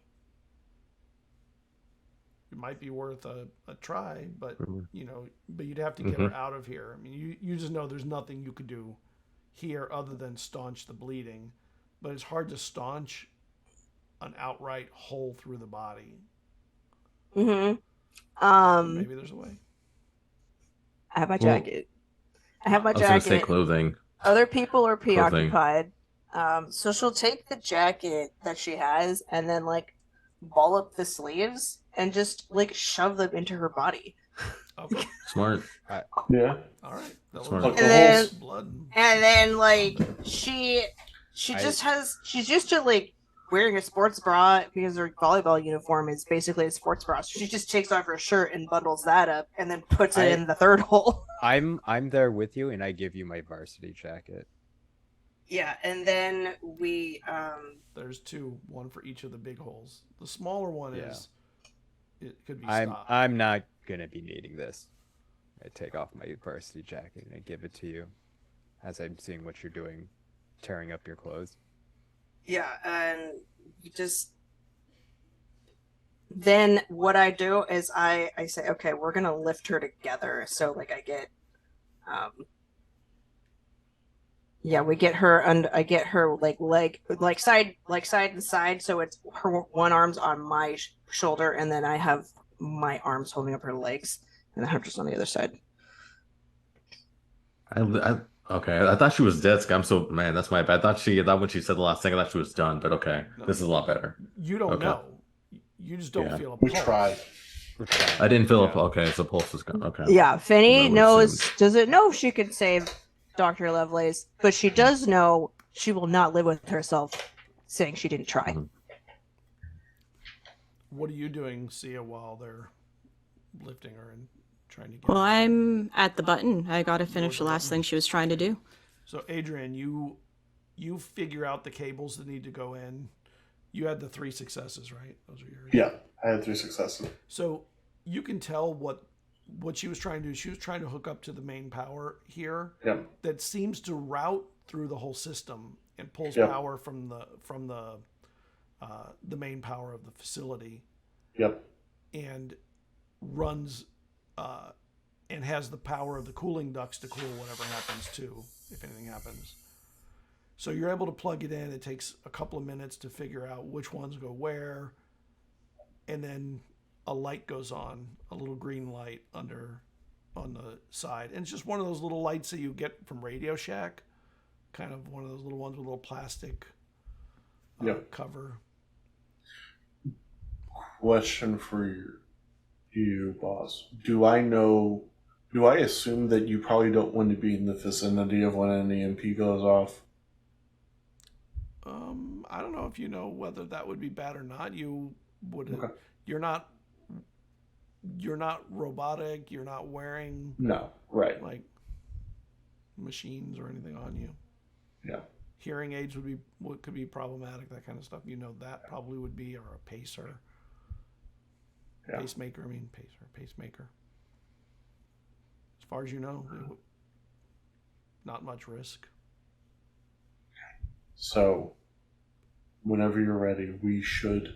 It might be worth a try, but Mhm. but you'd have to get her out of here. I mean, you just know there's nothing you could do here other than staunch the bleeding, but it's hard to staunch an outright hole through the body. Maybe there's a way. I have my Well, jacket. I have my I was gonna say jacket. clothing. Other people are preoccupied. So she'll take the jacket that she has and then like ball up the sleeves and just like shove them into her body. Okay. Smart. Yeah. All right. That Smart. looks Plug the then- holes. blood. And then like she's used to like wearing a sports bra because her volleyball uniform is basically a sports bra. So she just takes off her shirt and bundles that up and then puts it in the third hole. I'm there with you, and I give you my varsity jacket. Yeah, and then we There's 2, one for each of the big holes. The smaller one Yeah. is. It could be I'm stopped. I'm not gonna be needing this. I take off my varsity jacket and I give it to you, as I'm seeing what you're doing, tearing up your clothes. yeah, and you just then what I do is I say, okay, we're gonna lift her together. So like I get we get her and I get her like side and side, so it's her one arm's on my shoulder and then I have my arms holding up her legs and then her just on the other side. Okay, I thought she was dead. I'm so man, that's my bad. I thought when she said the last thing, I thought she was done. But okay, this is a lot better. You don't Okay. know. You just don't Yeah. feel a We pulse. tried. I didn't feel Yeah. up. Okay, so pulse is gone. Okay. Yeah, Finny That knows was doesn't know if she could save Dr. Lovelace, but she does know she will not live with herself saying she didn't try. Mhm. What are you doing, Sia, while they're lifting her and trying to get Well, her? I'm at the button. I gotta finish the last button. thing she was trying to do. So, Adrian, you figure out the cables that need to go in. You had the 3 successes, right? Those are yours. Yeah, I had 3 successes. So you can tell what she was trying to do. She was trying to hook up to the main power here Yep. that seems to route through the whole system and pulls Yep. power from the main power of the facility. Yep. And runs and has the power of the cooling ducts to cool whatever happens too, if anything happens. So you're able to plug it in. It takes a couple of minutes to figure out which ones go where, and then a light goes on, a little green light on the side, and it's just one of those little lights that you get from Radio Shack, kind of one of those little ones with a little plastic cover. Question for you, boss. Do I assume that you probably don't want to be in the vicinity of when an EMP goes off? I don't know if you know whether that would be bad or not. You would. Okay. You're not robotic. You're not wearing No, right. like machines or anything on you. Yeah. Hearing aids could be problematic. That kind of stuff. You know that probably would be, or a pacer. Yeah. Pacemaker. As far as you know, not much risk. So, whenever you're ready, we should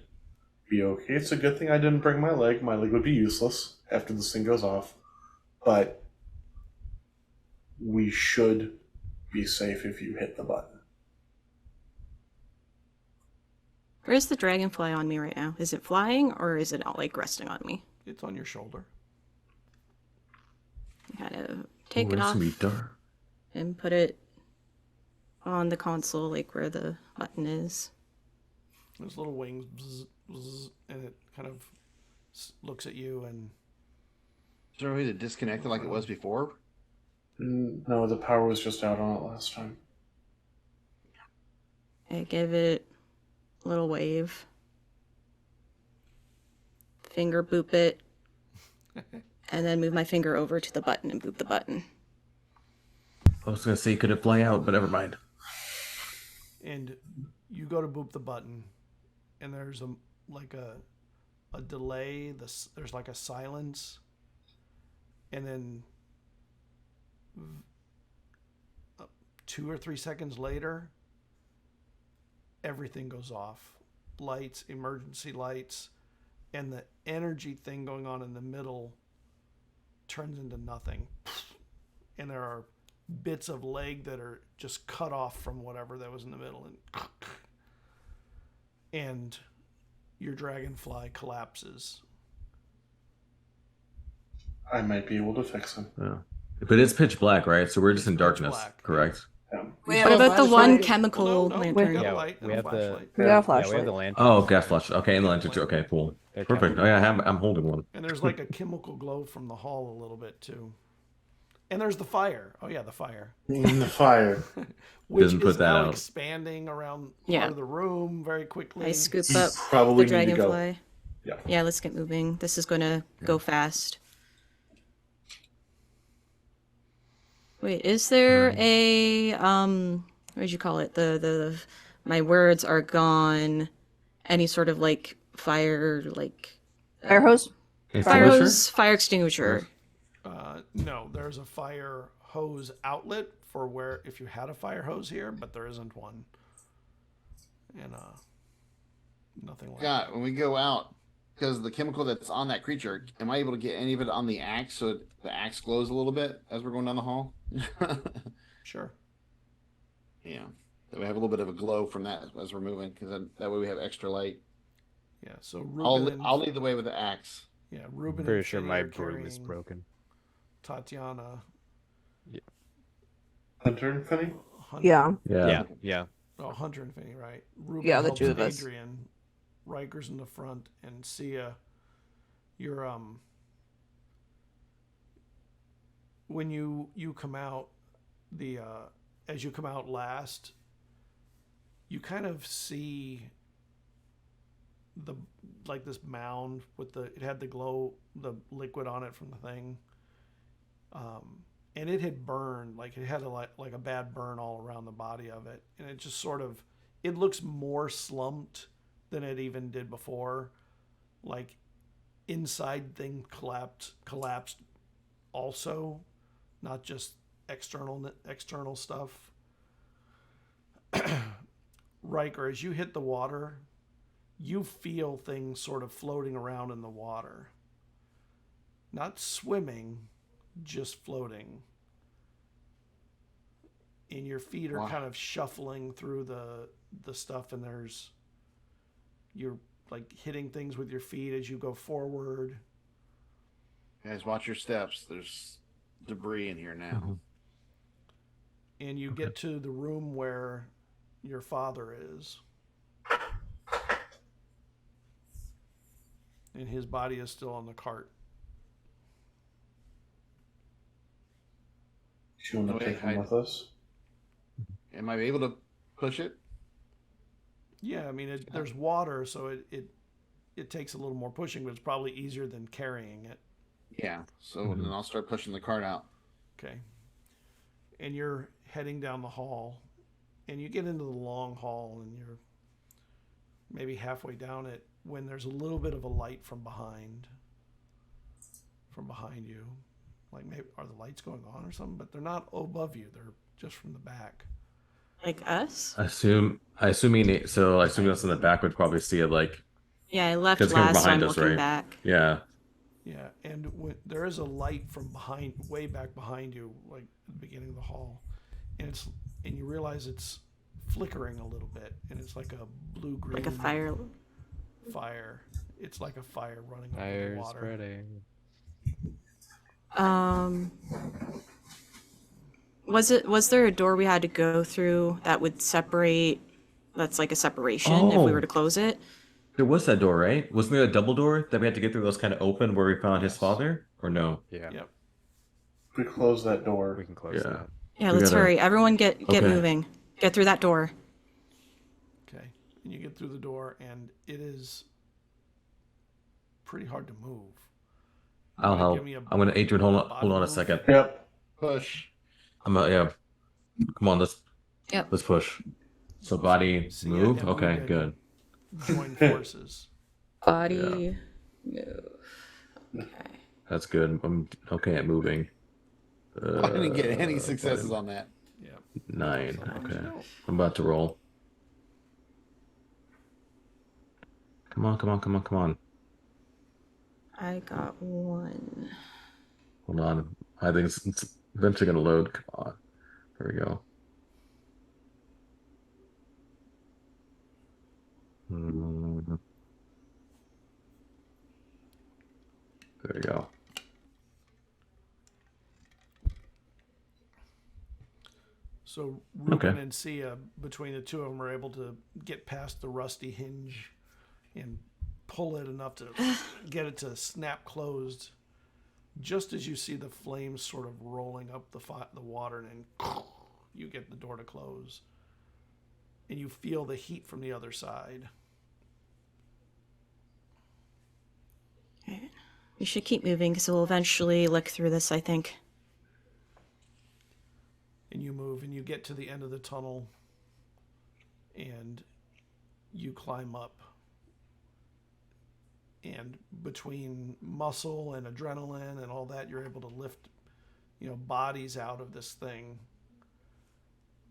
be okay. It's a good thing I didn't bring my leg. My leg would be useless after this thing goes off. But we should be safe if you hit the button. Where's the dragonfly on me right now? Is it flying or is it like resting on me? It's on your shoulder. Kind of take it Where's off Meter? and put it on the console, like where the button is. There's little wings, bzz, bzz, and it kind of looks at you and. Is there a way to disconnect it like it was before? No, the power was just out on it last time. I give it a little wave. Finger boop it. And then move my finger over to the button and boop the button. I was gonna say, could it fly out, but never mind. And you go to boop the button, and there's a delay. There's like a silence, and then 2 or 3 seconds later, everything goes off. Lights, emergency lights, and the energy thing going on in the middle turns into nothing. And there are bits of leg that are just cut off from whatever that was in the middle, and your dragonfly collapses. I might be able to fix him. Yeah. But it's pitch black, right? So we're just in Pitch darkness, black. correct? Yeah. What about the one flashlight? chemical Well, no, lantern? we got a Yeah, light and we a have the- flashlight. We got a Yeah, we flashlight. have the lantern. Oh, gas flash. Okay, and the lantern too. Okay, cool. They're Perfect. chemical. Oh yeah, I'm holding one. And there's like a chemical glow from the hall a little bit too. And there's the fire. Oh yeah, the fire, In the fire. which Doesn't put is that now out. expanding around Yeah. part of the room very quickly. I scoop up Probably the need to go. dragonfly. Yeah. Yeah, let's get moving. This is gonna go fast. Wait, is there a what did you call it? The my words are gone. Any sort of like fire, like Fire hose? fire Extinguisher? hose, fire extinguisher. No, there's a fire hose outlet for where if you had a fire hose here, but there isn't one. And nothing like Yeah, when we go out, because the chemical that's on that creature, am I able to get any of it on the axe so the axe glows a little bit as we're going down the hall? Sure. Yeah, that we have a little bit of a glow from that as we're moving, because that way we have extra light. Yeah. So Ruben I'll lead the way with the axe. yeah, Ruben. Pretty and sure Finny my are broom is carrying broken. Tatiana. Hunter and Finny? Hunter, Yeah. Yeah. Oh, Hunter and Finny, right? Ruben Yeah, the helps two of us. Adrian. Riker's in the front, and Sia, you're when you come out, as you come out last, you kind of see this mound with it had the glow, the liquid on it from the thing, and it had burned, like it had like a bad burn all around the body of it, and it just sort of, it looks more slumped than it even did before, like inside thing collapsed also, not just external stuff. Riker, as you hit the water, you feel things sort of floating around in the water. not swimming, just floating. And your feet are Wow. kind of shuffling through the stuff, and you're like hitting things with your feet as you go forward. Guys, watch your steps. There's debris in here now. Mhm. And you get to the room where your father is. And his body is still on the cart. Do you want to Okay, take him with us? Am I able to push it? Yeah, I mean, there's water, so it takes a little more pushing, but it's probably easier than carrying it. Yeah. So then I'll start pushing the cart out. Okay. And you're heading down the hall, and you get into the long hall, and you're maybe halfway down it when there's a little bit of a light from behind you. Like, maybe are the lights going on or something? But they're not above you. They're just from the back. Like us? Assuming that's in the back, would probably see it like, Yeah, I left It's coming last behind time us, looking right? back. yeah. Yeah, and there is a light from behind, way back behind you, like at the beginning of the hall, and you realize it's flickering a little bit, and it's like a blue-green Like a fire. fire. It's like a fire running over Fire the water. spreading. Was there a door we had to go through that would separate? That's like a separation if we Oh. were to close it. There was that door, right? Wasn't there a double door that we had to get through that was kind of open where we found his Yes. father? Or no? Yeah, Yep. If we close that we door, can close Yeah. that. Yeah, We let's gotta- hurry. Everyone get Okay. moving. Get through that door. Okay, and you get through the door, and it is pretty hard to move. I'll Wanna help. give me a I'm gonna Adrian, hold body on a move? second. yep. Push. Yeah. Come on, let's push. So body So yeah, move? and Okay, move good. Join forces. Body move. Okay. That's good. I'm okay at moving. I didn't get any body successes on that. Yeah. 9. Sometimes Okay. you don't. I'm about to roll. Come on. I got 1. Hold on. I think it's eventually gonna load. Come on. There we go. There we go. So Ruben Okay. and Sia, between the two of them, are able to get past the rusty hinge and pull it enough to get it to snap closed. Just as you see the flames sort of rolling up the water, and then you get the door to close, and you feel the heat from the other side. We should keep moving because we'll eventually lick through this, I think. And you move, and you get to the end of the tunnel, and you climb up. And between muscle and adrenaline and all that, you're able to lift, bodies out of this thing.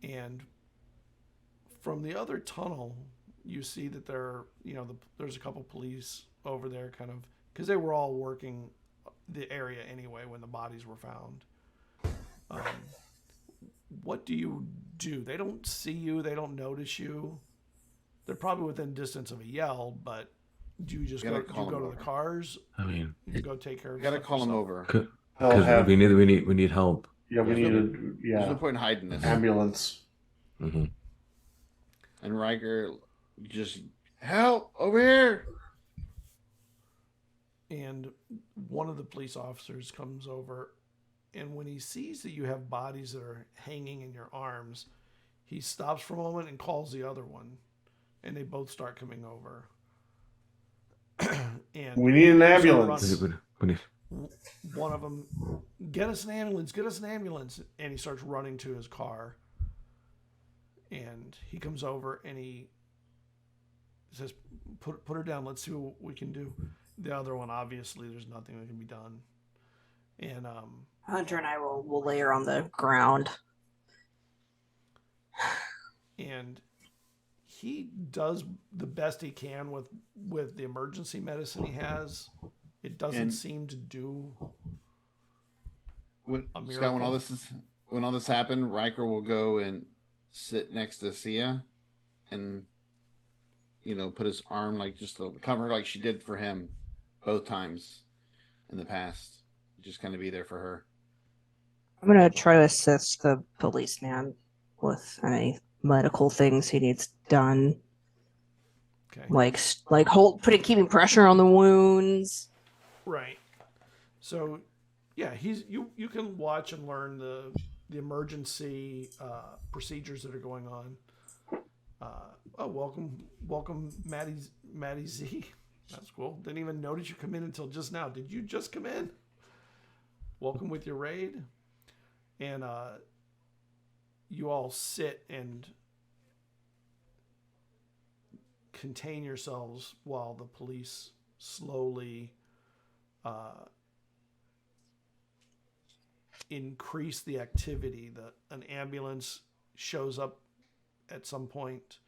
And from the other tunnel, you see that there's a couple police over there, kind of, because they were all working the area anyway when the bodies were found. What do you do? They don't see you. They don't notice you. They're probably within distance of a yell, but do you just Gotta go call to them the over. cars? I mean, You go take care of You gotta stuff call them yourself? over. I'll because have. we need help. Yeah, we There's need no- a There's no point in hiding this. ambulance. Hmm. And Riker just help over here. And one of the police officers comes over, and when he sees that you have bodies that are hanging in your arms, he stops for a moment and calls the other one, and they both start coming over. And We need an so ambulance. one of them, get us an ambulance, and he starts running to his car. And he comes over and he says, put her down, let's see what we can do. The other one, obviously there's nothing that can be done. And Hunter and I will lay her on the ground. and he does the best he can with the emergency medicine he has, It doesn't And- seem to do When, a Scott, miracle. when all this happened, Riker will go and sit next to Sia, and put his arm like just to cover her like she did for him both times in the past. Just kind of be there for her. I'm gonna try to assist the policeman with any medical things he needs done, Okay. keeping pressure on the wounds. Right. So, yeah, you can watch and learn the emergency procedures that are going on. Welcome, Maddie Z. That's cool. Didn't even notice you come in until just now. Did you just come in? Welcome with your raid, and you all sit and contain yourselves while the police slowly increase the activity. An ambulance shows up at some point.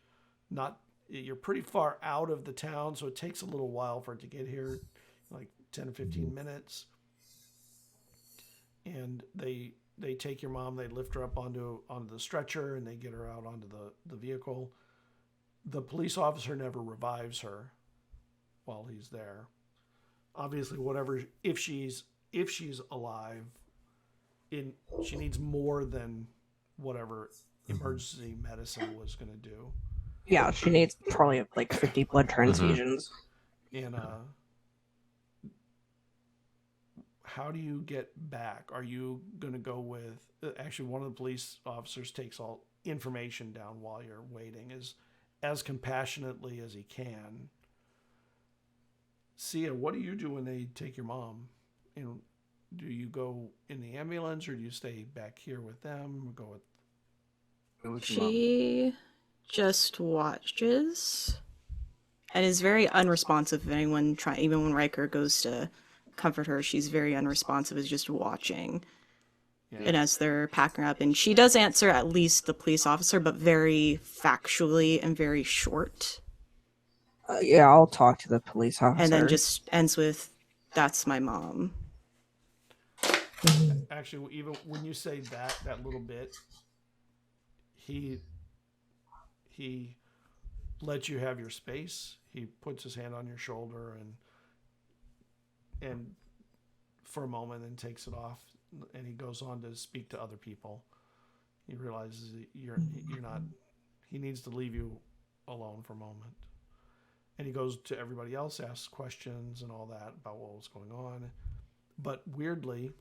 You're pretty far out of the town, so it takes a little while for it to get here, like 10 or 15 minutes. And they take your mom, they lift her up onto the stretcher, and they get her out onto the vehicle. The police officer never revives her while he's there. Obviously, if she's alive, she needs more than whatever emergency medicine was going to do. Yeah, she needs probably like 50 blood transfusions. And how do you get back? Are you going to go with... Actually, one of the police officers takes all information down while you're waiting as compassionately as he can. Sia, what do you do when they take your mom? And do you go in the ambulance, or do you stay back here with them? Or go with... She just watches and is very unresponsive if anyone even when Riker goes to comfort her, she's very unresponsive, is just watching. Yeah. And as they're packing her up, and she does answer at least the police officer, but very factually and very short. Yeah, I'll talk to the police officer. And then just ends with, "That's my mom." Actually, even when you say that little bit, he lets you have your space. He puts his hand on your shoulder and for a moment, and takes it off, and he goes on to speak to other people. He realizes that you're not. He needs to leave you alone for a moment, and he goes to everybody else, asks questions and all that about what was going on. But weirdly,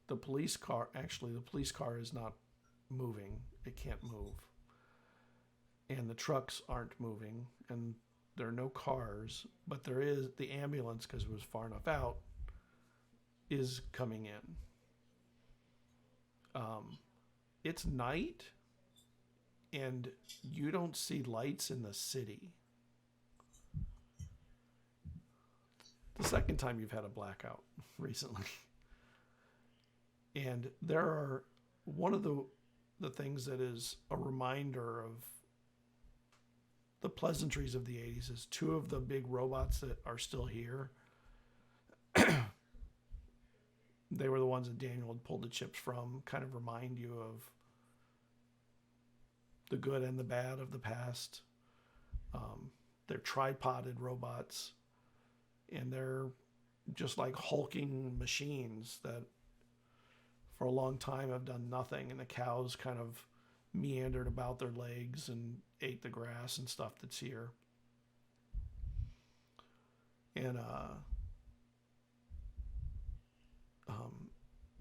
the police car is not moving. It can't move. And the trucks aren't moving, and there are no cars, but there is the ambulance, because it was far enough out, is coming in. It's night, and you don't see lights in the city. The second time you've had a blackout recently. And there are one of the things that is a reminder of the pleasantries of the 80s is two of the big robots that are still here. They were the ones that Daniel had pulled the chips from, kind of remind you of the good and the bad of the past. They're tripoded robots, and they're just like hulking machines that for a long time have done nothing, and the cows kind of meandered about their legs and ate the grass and stuff that's here. And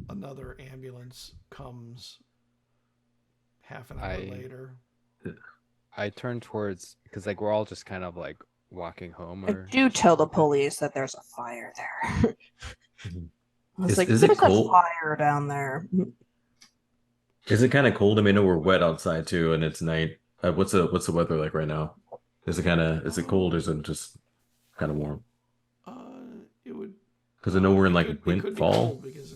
another ambulance comes half an hour later. I turn towards, because like we're all just kind of like walking home. I Or do tell the police that there's a fire there. It's like, Is it there's a cold? fire down there. Is it kind of cold? I mean, I know we're wet outside too, and it's night. What's the weather like right now? Is it cold, or is it just kind of warm? It would, Because I know we're in like it could be fall. cold because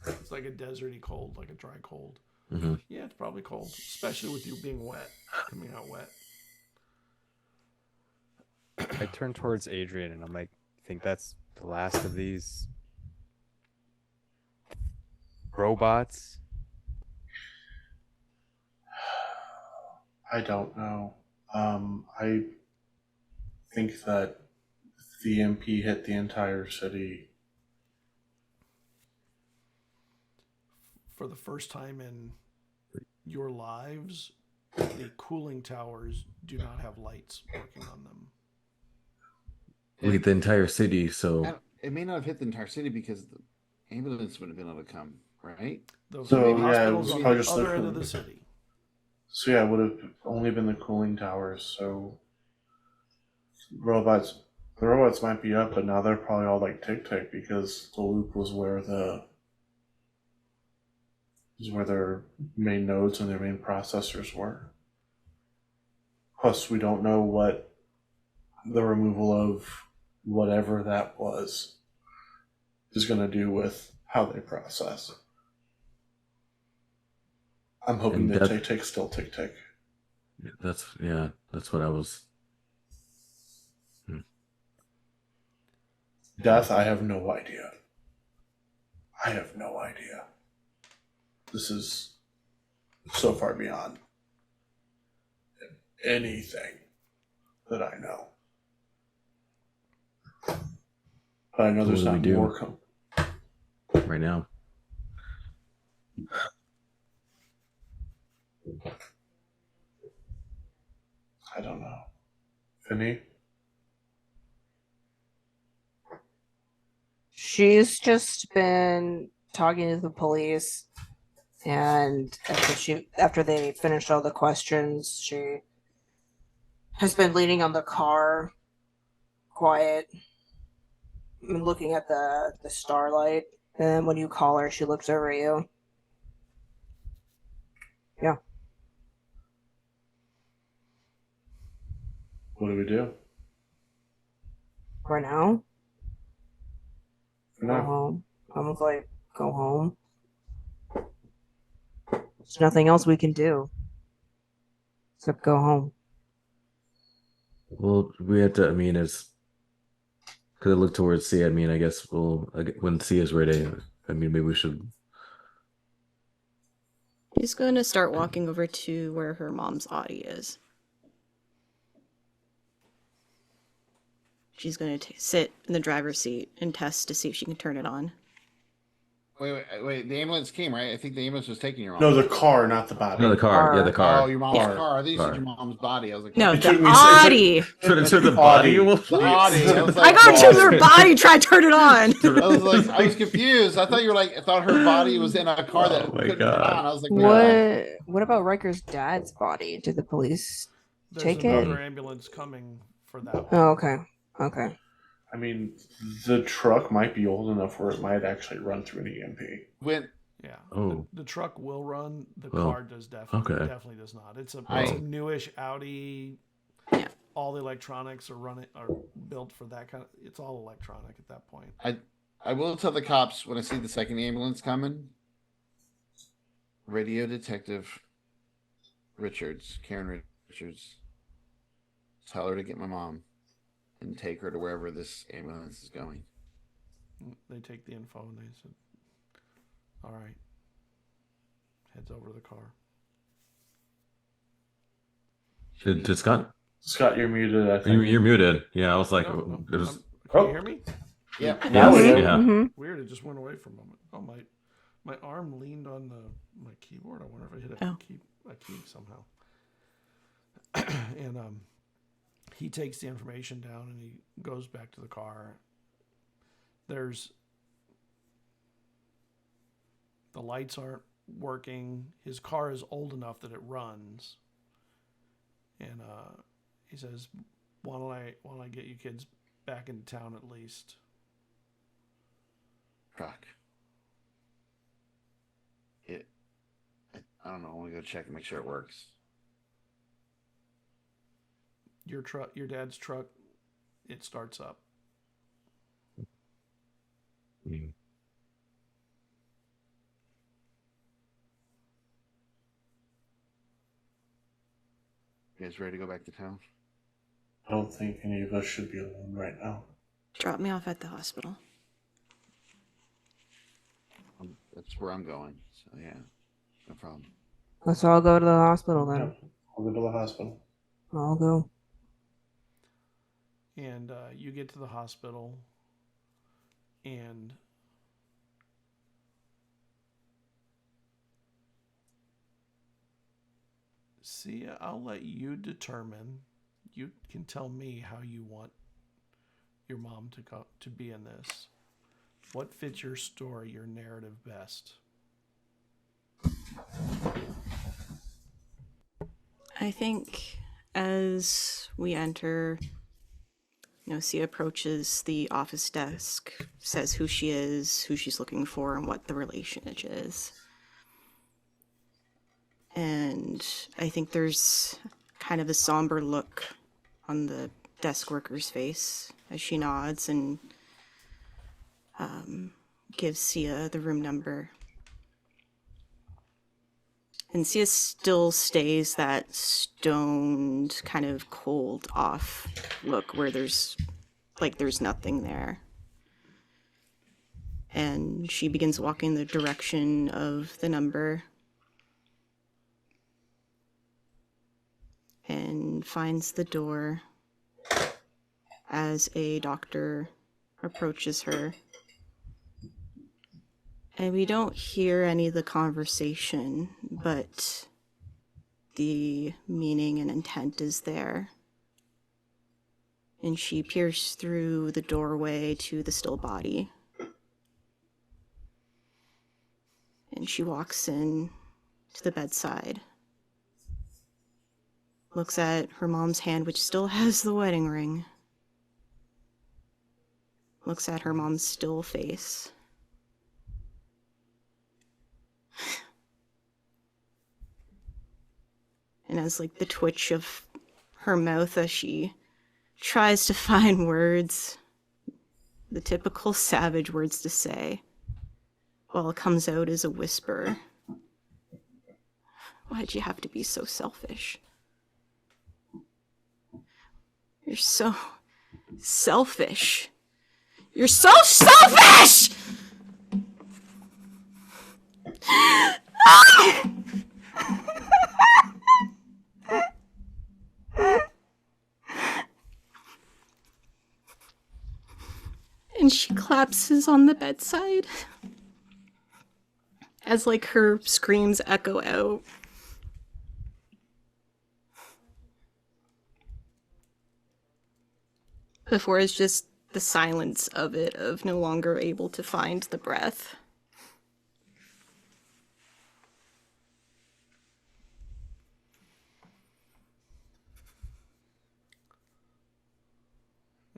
it's like a deserty cold, like a dry cold. Mm-hmm. Yeah, it's probably cold, especially with you being wet, coming out wet. I turn towards Adrian and I'm like, think that's the last of these robots? I don't know. I think that the MP hit the entire city. For the first time in your lives, the cooling towers do not have lights working on them. Lead the entire city, so It may not have hit the entire city because the ambulance wouldn't have been able to come, right? The So, yeah, it hospital's was on probably the just the other end of cooling. the city. So yeah, it would have only been the cooling towers. So the robots might be up, but now they're probably all like tick because the loop was where their main nodes and their main processors were. Plus, we don't know what the removal of whatever that was is going to do with how they process. I'm hoping And that that- tick still tick. that's what I was. Death, I have no idea. This is so far beyond anything that I know. But I know So there's what do not we do? more Right now. I don't know. Finny? She's just been talking to the police, and after they finished all the questions, she has been leaning on the car, quiet, and looking at the starlight. And when you call her, she looks over at you. Yeah. What do we do? Right now, For go now. home. I was like, go home. There's nothing else we can do except go home. Well, we had to. I mean, it's could I look towards Sia? I mean, I guess when Sia's ready. I mean, maybe we should. She's going to start walking over to where her mom's Audi is. She's going to sit in the driver's seat and test to see if she can turn it on. Wait. The ambulance came, right? I think the ambulance was taking your mom. No, the car, not the body. No, the car. Yeah, the car. Oh, your mom's Car. car. I think you Car. said your mom's body. I was like, No, It the took me- Audi! So the body. Audi. The Audi. I was I like, got to her body, try to turn it on! I was confused. I thought you were like, I thought her body was in a car that Oh my couldn't turn God. on. I was like, no. What about Riker's dad's body? Did the police There's take another it? ambulance coming for that one. Oh, okay. Okay. I mean, the truck might be old enough where it might actually run through an EMP. When Yeah. Oh. The truck will run. The Well, car does definitely okay. definitely does not. It's a I- newish Audi. Yeah. All the electronics are built for that kind of. It's all electronic at that point. I will tell the cops when I see the second ambulance coming. Radio Detective Karen Richards. Tell her to get my mom and take her to wherever this ambulance is going. They take the info and they said, "All right." Heads over to the car. Did Scott? Scott, you're muted, I think. You're muted. Yeah, I was like, No, it was. can Oh. you hear me? Yeah. Now we Yes, do. yeah. Mhm. Weird. It just went away for a moment. Oh my arm leaned on my keyboard. I wonder if I hit a Oh. key somehow. And he takes the information down and he goes back to the car. The lights aren't working. His car is old enough that it runs. And he says, "Why don't I get you kids back into town at least?" Truck. I don't know. I want to go check and make sure it works. Your dad's truck, it starts up. Mm. You guys ready to go back to town? I don't think any of us should be alone right now. Drop me off at the hospital. That's where I'm going. So yeah, no problem. Let's all go to the hospital then. Yep. I'll go to the hospital. I'll go. And you get to the hospital, and see, I'll let you determine. You can tell me how you want your mom to be in this. What fits your story, your narrative best? I think as we enter, Sia approaches the office desk, says who she is, who she's looking for, and what the relationship is. And I think there's kind of a somber look on the desk worker's face as she nods and gives Sia the room number. And Sia still stays that stoned, kind of cold off look where there's nothing there. And she begins walking the direction of the number and finds the door as a doctor approaches her. And we don't hear any of the conversation, but the meaning and intent is there. And she peers through the doorway to the still body. And she walks in to the bedside. Looks at her mom's hand, which still has the wedding ring. Looks at her mom's still face. And as the twitch of her mouth as she tries to find words, the typical savage words to say, while it comes out as a whisper. Why'd you have to be so selfish? You're so selfish. You're so selfish! And she collapses on the bedside as her screams echo out. Before it's just the silence of it, of no longer able to find the breath.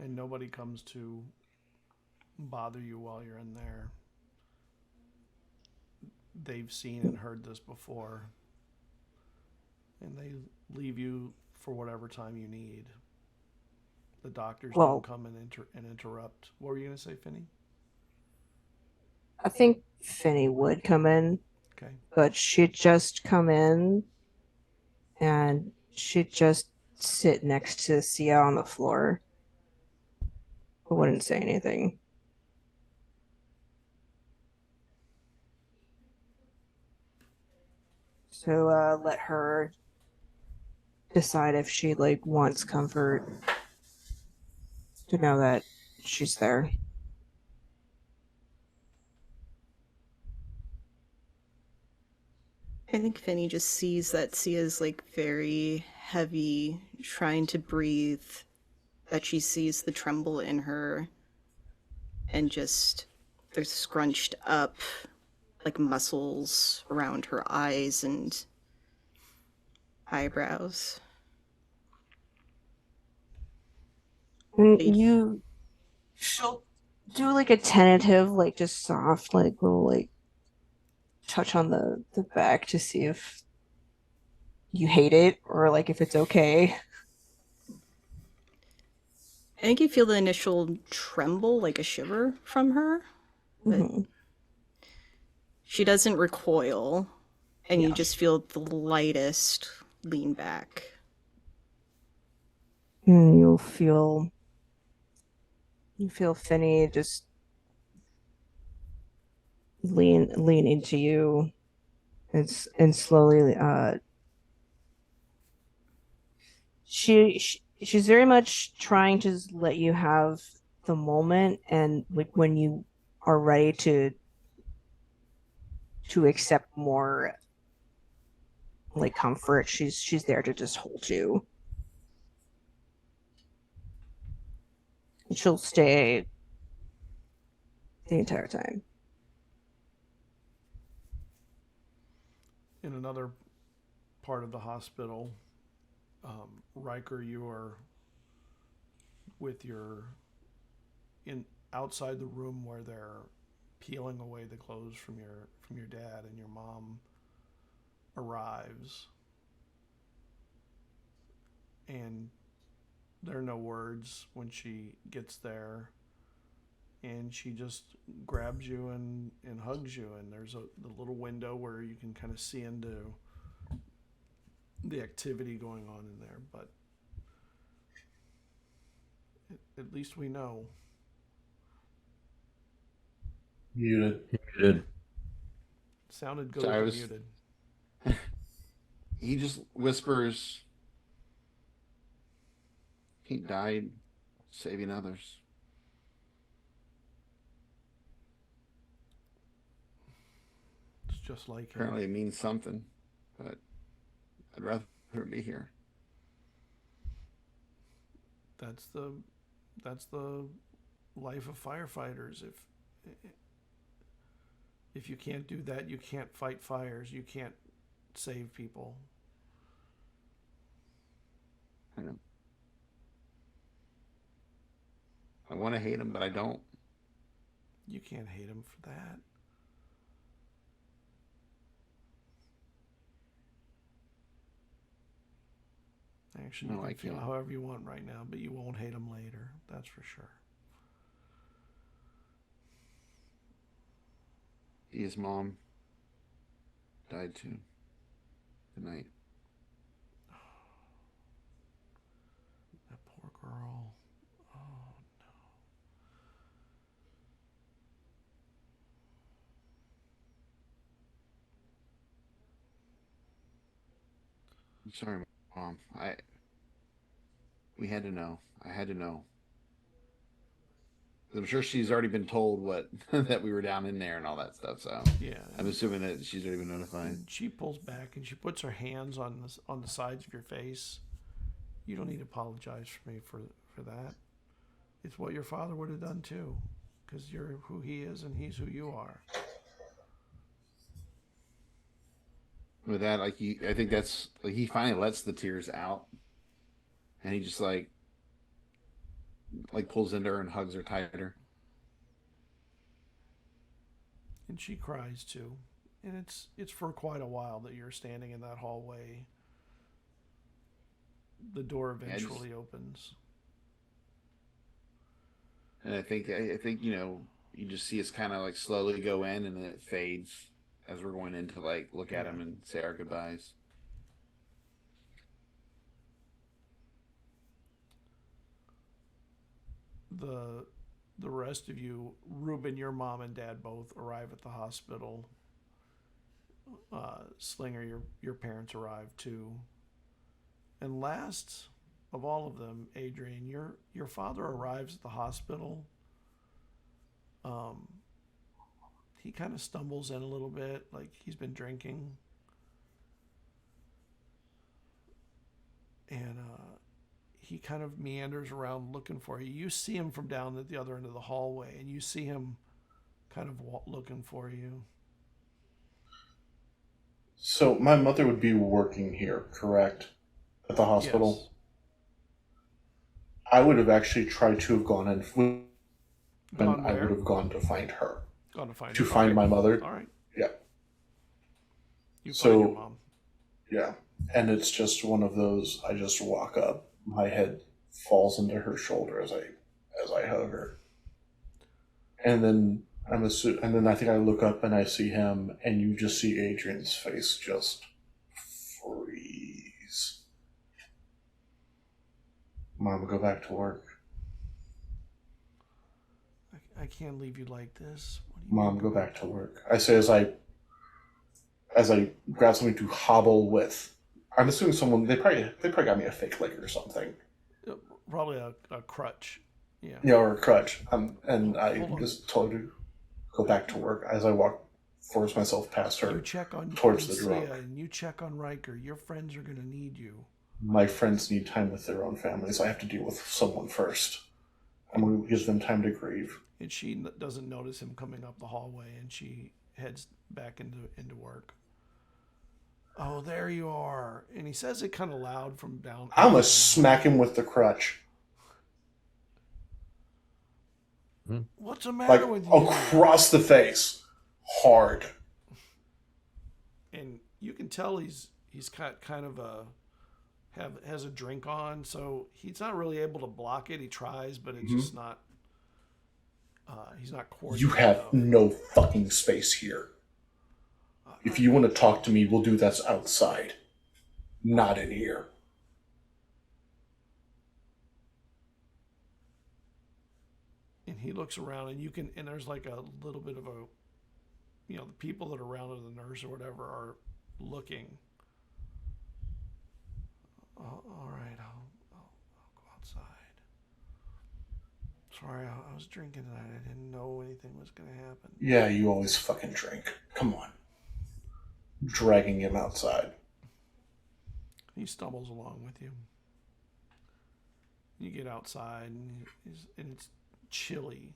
And nobody comes to bother you while you're in there. They've seen and heard this before. And they leave you for whatever time you need. The doctors don't come and interrupt. What were you going to say, Finny? I think Finny would come in. Okay. But she'd just come in and she'd just sit next to Sia on the floor. I wouldn't say anything. So let her decide if she wants comfort to know that she's there. I think Finny just sees that Sia's very heavy, trying to breathe, that she sees the tremble in her, and just there's scrunched up muscles around her eyes and eyebrows. And she'll do a tentative, just soft, little touch on the back to see if you hate it or if it's okay. I think you feel the initial tremble, a shiver from her, but she doesn't recoil, and you just feel the lightest lean back. And you feel Finny just lean into you and slowly she's very much trying to just let you have the moment, and like when you are ready to accept more like comfort, she's there to just hold you. And she'll stay the entire time. In another part of the hospital, Riker, you are with your in outside the room where they're peeling away the clothes from your dad, and your mom arrives, and there are no words when she gets there, and she just grabs you and hugs you, and there's the little window where you can kind of see into the activity going on in there, but at least we know. Muted. Muted. Sounded good Sorry, I with was- muted. He just whispers, he died saving others. It's just like him. Apparently it means something, but I'd rather be here. That's the life of firefighters. If you can't do that, you can't fight fires. You can't save people. I know. I want to hate him, but I don't. You can't hate him for that. Actually, No, you I can feel can't. however you want right now, but you won't hate him later. That's for sure. His mom died too tonight. That poor girl. Oh no. I'm sorry, Mom. We had to know. I had to know. I'm sure she's already been told what that we were down in there and all that stuff. So Yeah. I'm assuming that she's already been notified. And she pulls back and she puts her hands on the sides of your face. You don't need to apologize for me for that. It's what your father would have done too, because you're who he is and he's who you are. With that, I think that's like he finally lets the tears out, and he just like pulls into her and hugs her tighter. And she cries too. And it's for quite a while that you're standing in that hallway. The door eventually opens. And I think you just see us kind of like slowly go in, and then it fades as we're going in to like look at him and say our goodbyes. The rest of you, Ruben, your mom and dad both arrive at the hospital. Slinger, your parents arrive too. And last of all of them, Adrian, your father arrives at the hospital. He kind of stumbles in a little bit, like he's been drinking. And he kind of meanders around looking for you. You see him from down at the other end of the hallway, and you see him kind of looking for you. So my mother would be working here, correct? At the hospital? Yes. I would have actually tried to have gone in, Gone and I where? would have gone to find her. Gone to find To her. find Okay. my mother. All right. Yeah. You So- find your mom. Yeah. And it's just one of those, I just walk up, my head falls into her shoulder as I hug her. And then and then I think I look up and I see him, and you just see Adrian's face just freeze. Mom, go back to work. I can't leave you like this. What do you Mom, mean? go back to work. I say as I grab something to hobble with. I'm assuming someone they probably got me a fake leg or something. Probably a crutch. Yeah. Yeah, or a crutch. And I Hold on. just told her to go back to work as I force myself past her You check on towards the Sia drunk. and you check on Riker. Your friends are gonna need you. My friends need time with their own families. I have to deal with someone first. I'm going to give them time to grieve. And she doesn't notice him coming up the hallway, and she heads back into work. Oh, there you are. And he says it kind of loud from down. I'm going to smack him with the crutch. What's the matter Like, with you? across the face. Hard. And you can tell he's kind of has a drink on, so he's not really able to block it. He tries, but it's just not. He's not coordinated. You have enough. no fucking space here. If you want to talk to me, we'll do that outside. Not in here. And he looks around, and there's like a little bit of a, the people that are around, or the nurse or whatever, are looking. All right, I'll go outside. Sorry, I was drinking tonight. I didn't know anything was going to happen. Yeah, you always fucking drink. Come on. Dragging him outside. He stumbles along with you. You get outside, and it's chilly.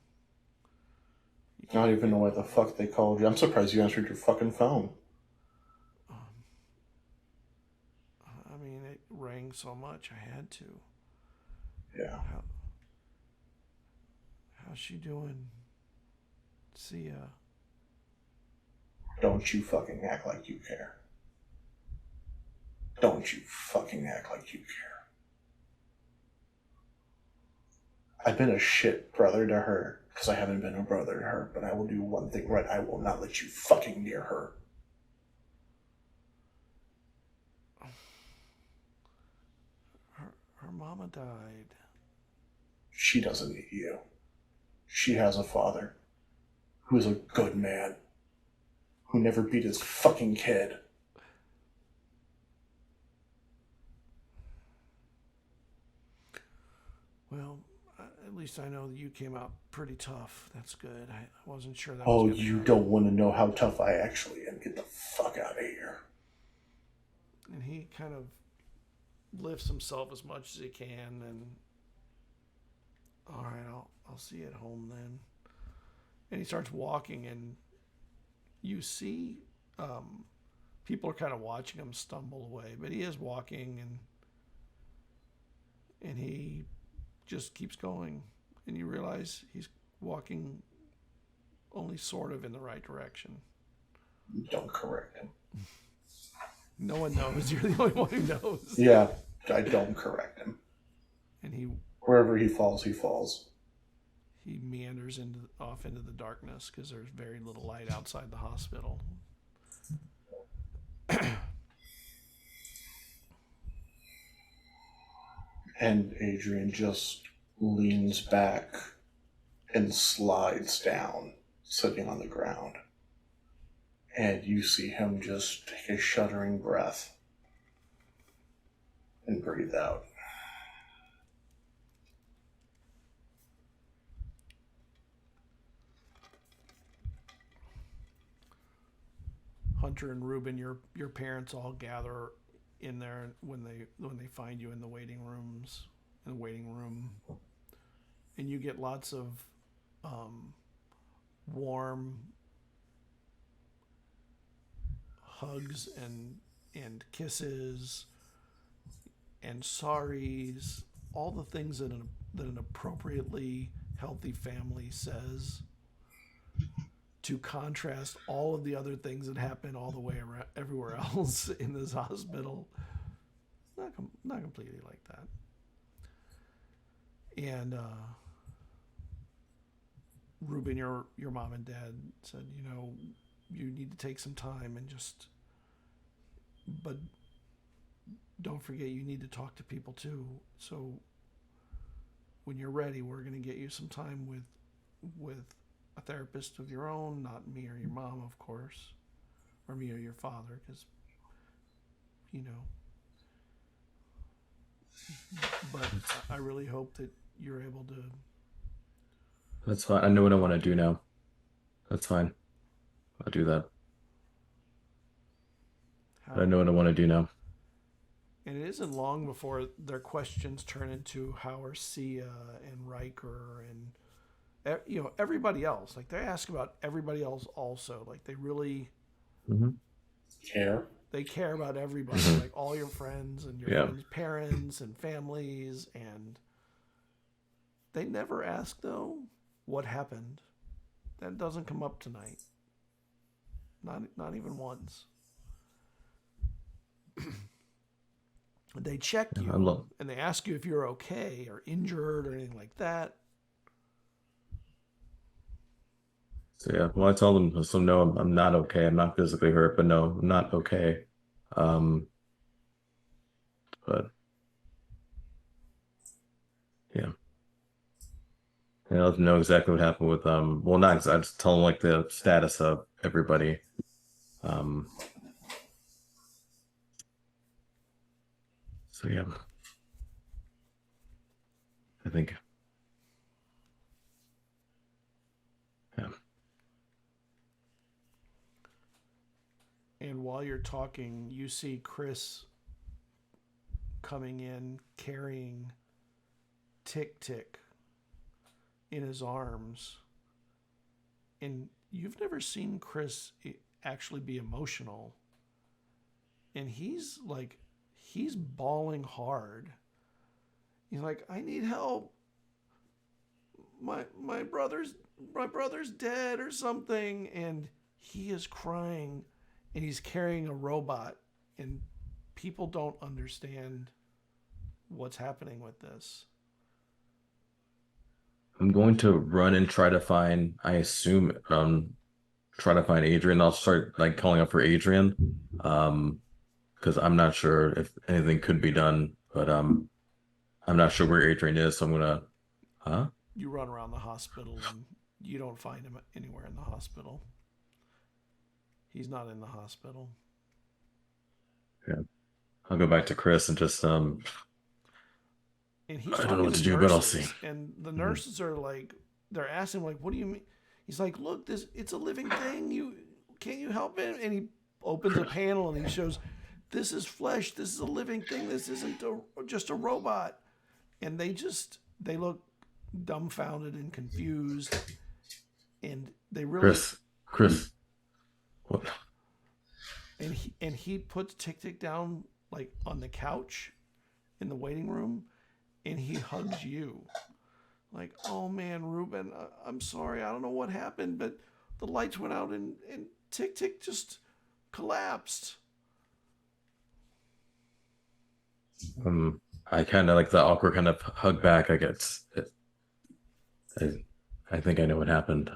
I don't even know why the fuck they called you. I'm surprised you answered your fucking phone. I mean, it rang so much, I had to. Yeah. How's she doing? See ya. Don't you fucking act like you care. Don't you fucking act like you care. I've been a shit brother to her, because I haven't been a brother to her, but I will do one thing right. I will not let you fucking near her. Her mama died. She doesn't need you. She has a father who is a good man, who never beat his fucking kid. Well, at least I know that you came out pretty tough. That's good. I wasn't sure that Oh, was gonna you happen. don't want to know how tough I actually am. Get the fuck out of here. And he kind of lifts himself as much as he can, and all right, I'll see you at home then. And he starts walking, and you see people are kind of watching him stumble away, but he is walking, and he just keeps going, and you realize he's walking only sort of in the right direction. Don't correct him. No one knows. You're the only one who knows. Yeah, I don't correct him. And Wherever he falls, he falls. he meanders off into the darkness because there's very little light outside the hospital. And Adrian just leans back and slides down, sitting on the ground. And you see him just take a shuddering breath and breathe out. Hunter and Ruben, your parents all gather in there when they find you in the waiting room, and you get lots of warm hugs and kisses and sorries, all the things that an appropriately healthy family says, to contrast all of the other things that happen all the way around everywhere else in this hospital. Not completely like that. And Ruben, your mom and dad said, you need to take some time and but don't forget you need to talk to people too. So when you're ready, we're going to get you some time with a therapist of your own, not me or your mom, of course, or me or your father, because, you know. But I really hope that you're able to. That's fine. I know what I want to do now. That's fine. I'll do that. I know what I want to do now. And it isn't long before their questions turn into how are Sia and Riker and everybody else. Like they ask about everybody else also. Like they really Care. They care about everybody, like all your friends and your friends' parents and families, and they never ask though what happened. That doesn't come up tonight. Not even once. They check you and they ask you if you're okay or injured or anything like that. So yeah, well, I told them, so no, I'm not okay. I'm not physically hurt, but no, I'm not okay. But yeah, and I let them know exactly what happened with well, not exactly, I just tell them like the status of everybody. So yeah, I think. Yeah. And while you're talking, you see Chris coming in carrying Tick Tick in his arms. And you've never seen Chris actually be emotional. And he's bawling hard. He's like, I need help. My brother's dead or something. And he is crying. And he's carrying a robot, and people don't understand what's happening with this. I'm going to run and try to find, I assume, try to find Adrian. I'll start like calling up for Adrian, because I'm not sure if anything could be done, but I'm not sure where Adrian is, so I'm gonna, You run around the hospital, and you don't find him anywhere in the hospital. He's not in the hospital. Yeah. I'll go back to Chris and just And he's I don't know what to do, but I'll see. And the nurses are like, they're asking like, what do you mean? He's like, look, it's a living thing. Can't you help it? And he opens a panel and he shows, this is flesh. This is a living thing. This isn't just a robot. And they look dumbfounded and confused. And they really Chris. What? And he puts Tick Tick down like on the couch in the waiting room, and he hugs you. Like, oh man, Ruben, I'm sorry. I don't know what happened, but the lights went out and Tick Tick just collapsed. I kind of like the awkward kind of hug back. I guess. I think I know what happened.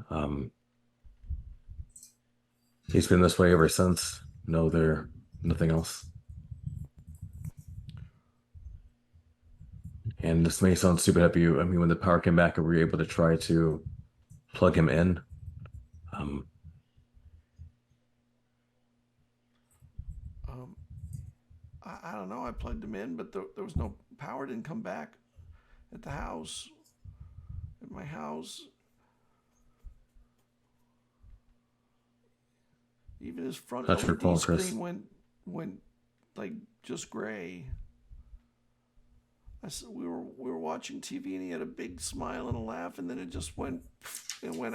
He's been this way ever since. No, nothing else. And this may sound stupid at you. I mean, when the power came back, we were able to try to plug him in. I don't know. I plugged him in, but there was no power. Didn't come back at the house. At my house. Even his front LED screen went like just gray. We were watching TV and he had a big smile and a laugh, and then it just went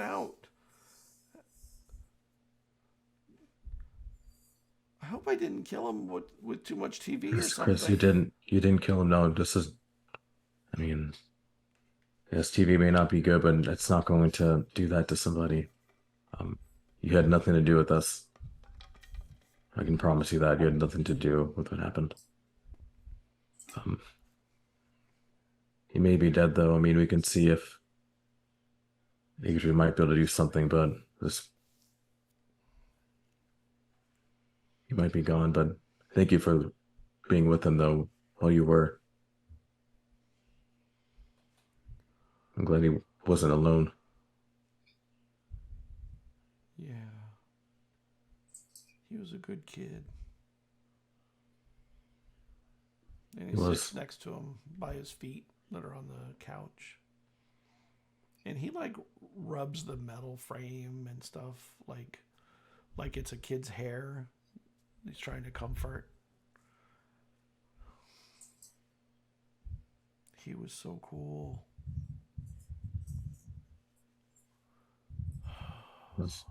out. I hope I didn't kill him with too much TV or something. Chris, you didn't kill him. No, this is. I mean, yes, TV may not be good, but it's not going to do that to somebody. You had nothing to do with this. I can promise you that you had nothing to do with what happened. He may be dead, though. I mean, we can see if Adrian might be able to do something, but he might be gone. But thank you for being with him, though, while you were. I'm glad he wasn't alone. Yeah. He was a good kid. And he He was. sits next to him by his feet that are on the couch. And he like rubs the metal frame and stuff like it's a kid's hair. He's trying to comfort. He was so cool. Was-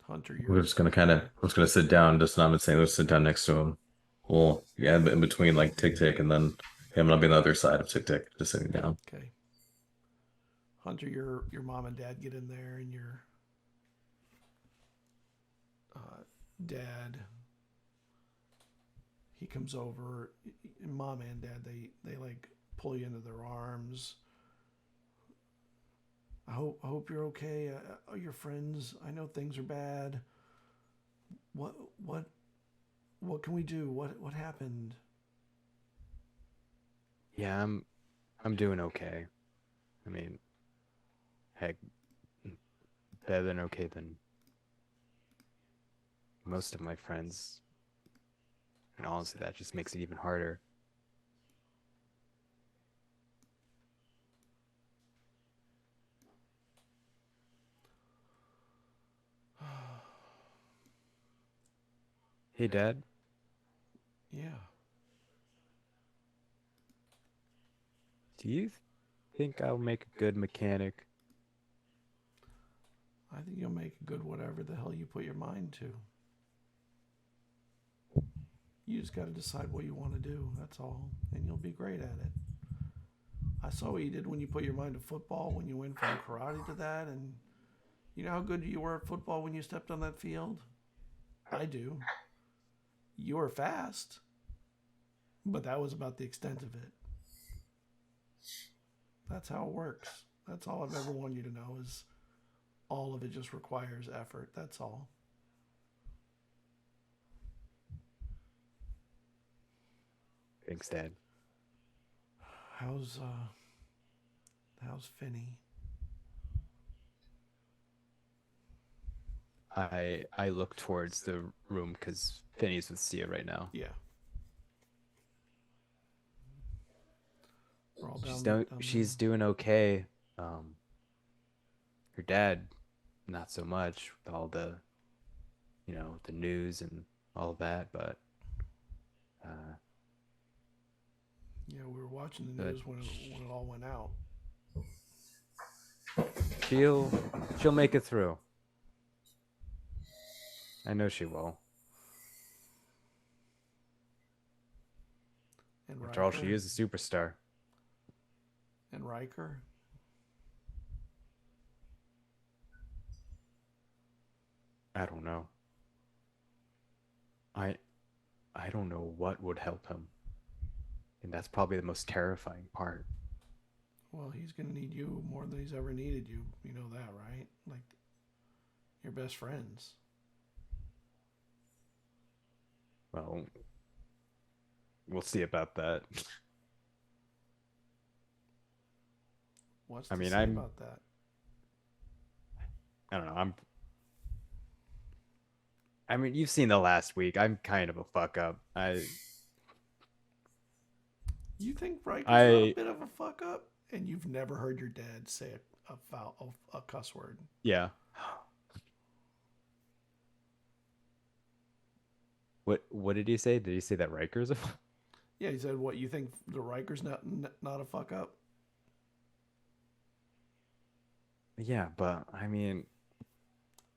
Hunter, We're just gonna we're just gonna sit down. Just not saying let's sit down next to him. Well, yeah, in between like Tick Tick and then him and I'll be on the other side of Tick Tick, just sitting down. Okay. Hunter, your mom and dad get in there, and your dad, he comes over. Mom and dad, they like pull you into their arms. I hope you're okay. Your friends, I know things are bad. What can we do? What happened? Yeah, I'm doing okay. I mean, heck, better than okay than most of my friends. And honestly, that just makes it even harder. Hey, Dad. Yeah. Do you think I'll make a good mechanic? I think you'll make a good whatever the hell you put your mind to. You just got to decide what you want to do. That's all. And you'll be great at it. I saw what you did when you put your mind to football, when you went from karate to that. And you know how good you were at football when you stepped on that field? I do. You were fast. But that was about the extent of it. That's how it works. That's all I've ever wanted you to know is all of it just requires effort. That's all. Thanks, Dad. How's Finny? I look towards the room because Finney's with Sia right now. Yeah. We're all She's doing okay. Her dad, not so much with all the, the news and all of that. But yeah, we were watching the news when it all went out. she'll make it through. I know she will. And After all, she is a superstar. And Riker. I don't know. I don't know what would help him. And that's probably the most terrifying part. Well, he's going to need you more than he's ever needed you. You know that, right? Like, your best friends. Well, we'll see about that. What's to say about that? I don't know. I mean, you've seen the last week. I'm kind of a fuck up. You think Riker's not a bit of a fuck up? And you've never heard your dad say a cuss word? Yeah. What did he say? Did he say that Riker's a? Yeah, he said, "What you think the Riker's not a fuck up?" Yeah, but I mean,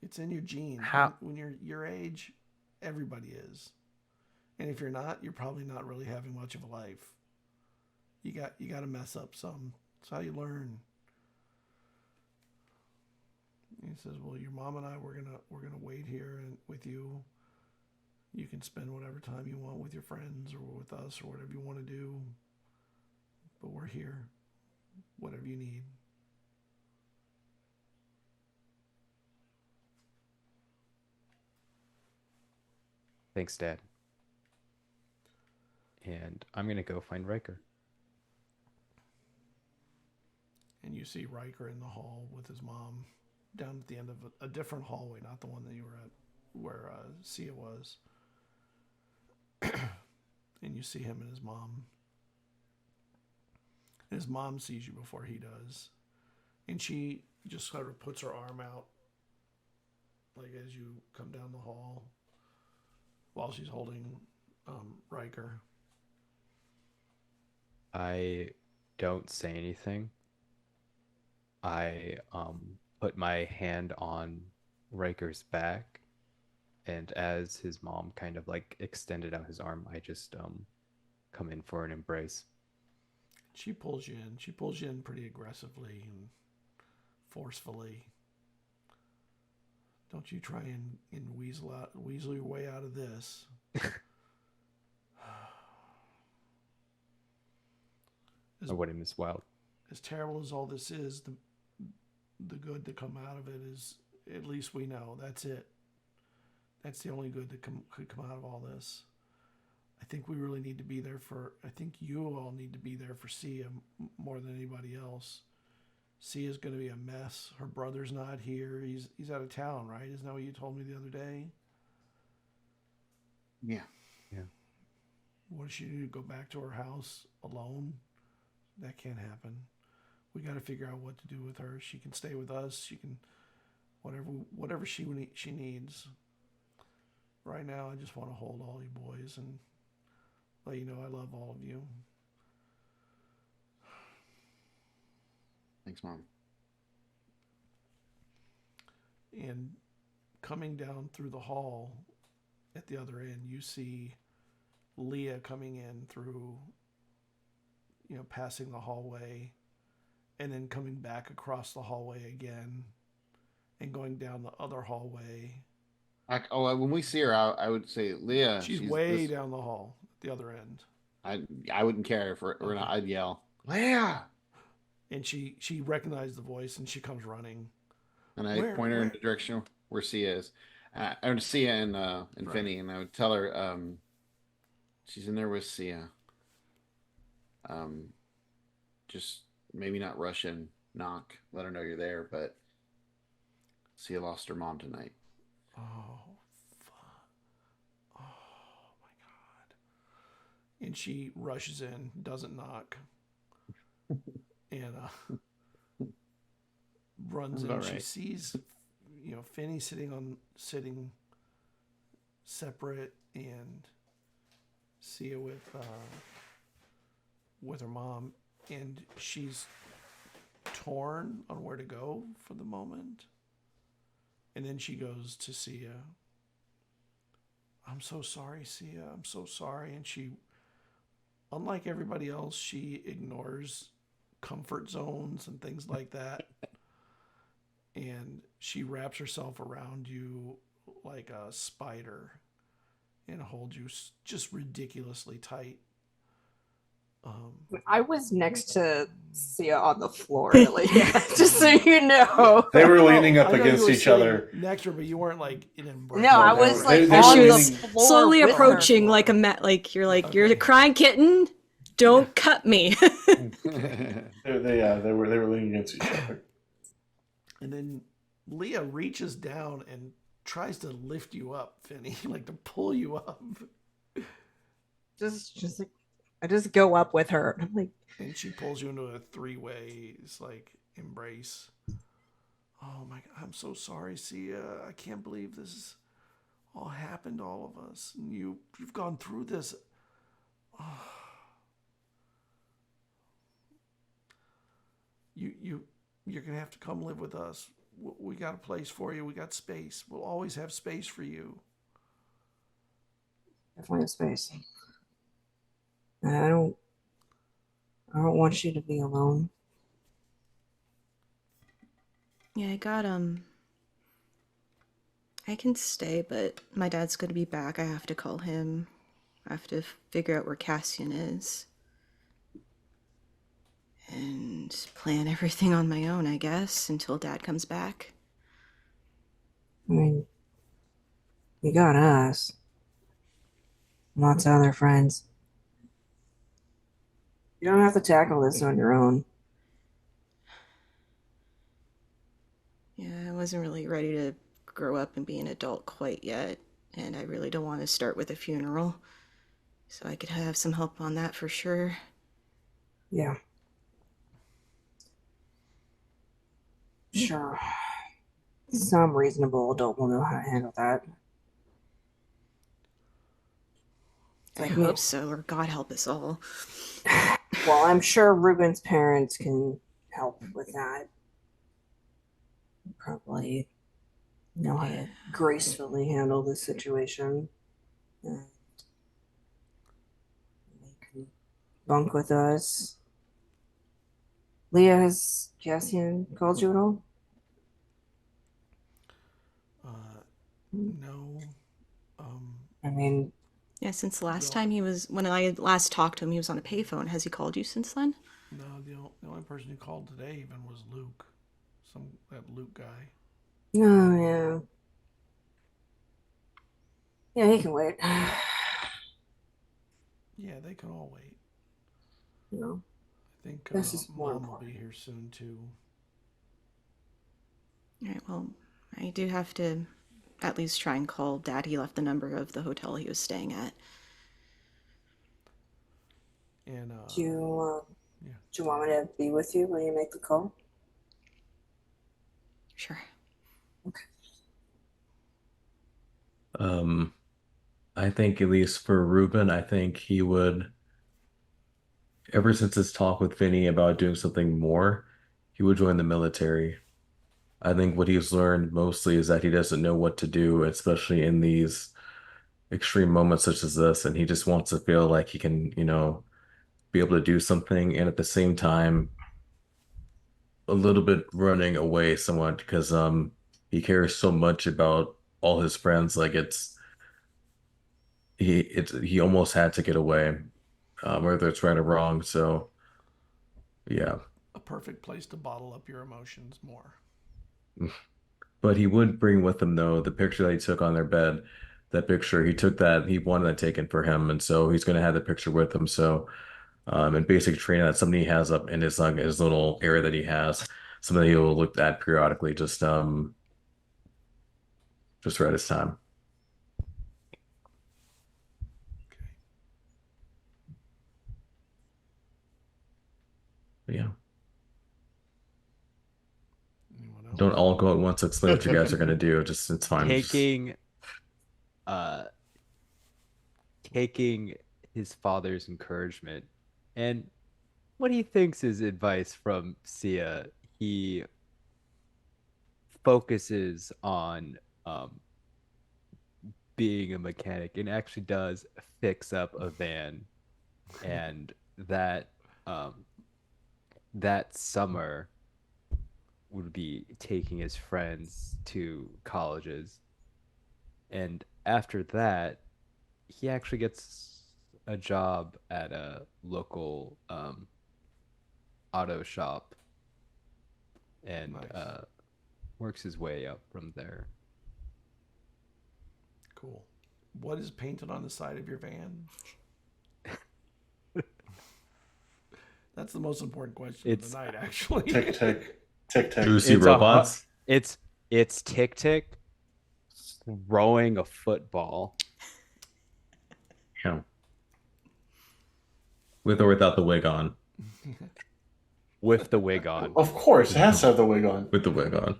it's in your genes. How? When you're your age, everybody is, and if you're not, you're probably not really having much of a life. You got to mess up some. That's how you learn. He says, "Well, your mom and I we're gonna wait here and with you. You can spend whatever time you want with your friends or with us or whatever you want to do. But we're here. Whatever you need." Thanks, Dad. and I'm gonna go find Riker. And you see Riker in the hall with his mom down at the end of a different hallway, not the one that you were at where Sia was. And you see him and his mom. And his mom sees you before he does. And she just sort of puts her arm out, like as you come down the hall, while she's holding Riker. I don't say anything. I put my hand on Riker's back, and as his mom kind of like extended out his arm, I just come in for an embrace. She pulls you in. She pulls you in pretty aggressively and forcefully. Don't you try and weasel your way out of this. I wouldn't miss wild. As terrible as all this is, the good that come out of it is, at least we know, that's it. That's the only good that could come out of all this. I think we really need to be there I think you all need to be there for Sia more than anybody else. Sia's going to be a mess. Her brother's not here. He's out of town, right? Isn't that what you told me the other day? Yeah. What does she do? Go back to her house alone? That can't happen. We got to figure out what to do with her. She can stay with us. She can, whatever she needs. Right now, I just want to hold all you boys and let you know I love all of you. Thanks, Mom. And coming down through the hall at the other end, you see Leah coming in through, passing the hallway and then coming back across the hallway again and going down the other hallway. When we see her, I would say, Leah. She's way down the hall at the other end. I wouldn't care if we're not. I'd yell, Leah! And she recognized the voice and she comes running. And I point her in the direction where Sia is. I would Sia and right. Finny, and I would tell her she's in there with Sia. Just maybe not rush in, knock, let her know you're there, but Sia lost her mom tonight. Oh, fuck. Oh, my God. And she rushes in, doesn't knock. And runs in. Right. She sees, Finny sitting separate, and Sia with her mom, and she's torn on where to go for the moment. And then she goes to Sia. I'm so sorry, Sia. I'm so sorry. And she, unlike everybody else, she ignores comfort zones and things like that. And she wraps herself around you like a spider and holds you just ridiculously tight. I was next to Sia on the floor, like, just so you know. They were leaning up against each other. Next to her, but you weren't like in embrace. No, I was like on the floor slowly approaching her. You're the crying kitten. Don't cut me. They were leaning against each other. And then Leah reaches down and tries to lift you up, Finny, like to pull you up. Just like I just go up with her. I'm like, and she pulls you into a three-way embrace. Oh my God, I'm so sorry, Sia. I can't believe this has all happened to all of us. And you've gone through this. Oh. You're gonna have to come live with us. We got a place for you. We got space. We'll always have space for you. Definitely have space. I don't want you to be alone. Yeah, I can stay, but my dad's gonna be back. I have to call him. I have to figure out where Cassian is. And plan everything on my own, I guess, until Dad comes back. I mean, you got us. Lots of other friends. You don't have to tackle this on your own. Yeah, I wasn't really ready to grow up and be an adult quite yet, and I really don't want to start with a funeral. So I could have some help on that for sure. Yeah. Sure. Some reasonable adult will know how to handle that. I Like hope me. so, or God help us all. Well, I'm sure Ruben's parents can help with that. Probably know how to gracefully handle this situation. And they can bunk with us. Leah, has Cassian called you at all? No. I mean, Yeah, since last No. time when I last talked to him, he was on a payphone. Has he called you since then? No, the only person who called today even was Luke. That Luke guy. oh yeah. Yeah, he can wait. Yeah, they can all wait. No. I think This is more Mom will be important. here soon too. Alright, well, I do have to at least try and call Dad. He left the number of the hotel he was staying at. And Do you, yeah. do you want me to be with you when you make the call? Sure. Okay. I think at least for Ruben, I think he would, ever since his talk with Vinny about doing something more, he would join the military. I think what he's learned mostly is that he doesn't know what to do, especially in these extreme moments such as this, and he just wants to feel like he can, be able to do something, and at the same time, a little bit running away somewhat because he cares so much about all his friends, like he almost had to get away, whether it's right or wrong. So yeah, A perfect place to bottle up your emotions more. but he would bring with him though the picture that he took on their bed. That picture he took, that he wanted that taken for him, and so he's going to have the picture with him. So and basic training, that's something he has up in his little area that he has, something that he'll look at periodically, just right his time. Okay. But yeah. Anyone else? Don't all go at once. Explain what you guys are gonna do. Just it's fine. Taking uh taking his father's encouragement and what he thinks is advice from Sia, he focuses on being a mechanic and actually does fix up a van. And um, that summer would be taking his friends to colleges. And after that, he actually gets a job at a local auto shop and Nice. works his way up from there. Cool. What is painted on the side of your van? That's the most important question of It's- the night, actually. Tick tick, tick tick. Juicy It's robots. It's Tick Tick throwing a football. Yeah. With or without the wig on. With the wig on, Of course, it has to have the wig on. With the wig on.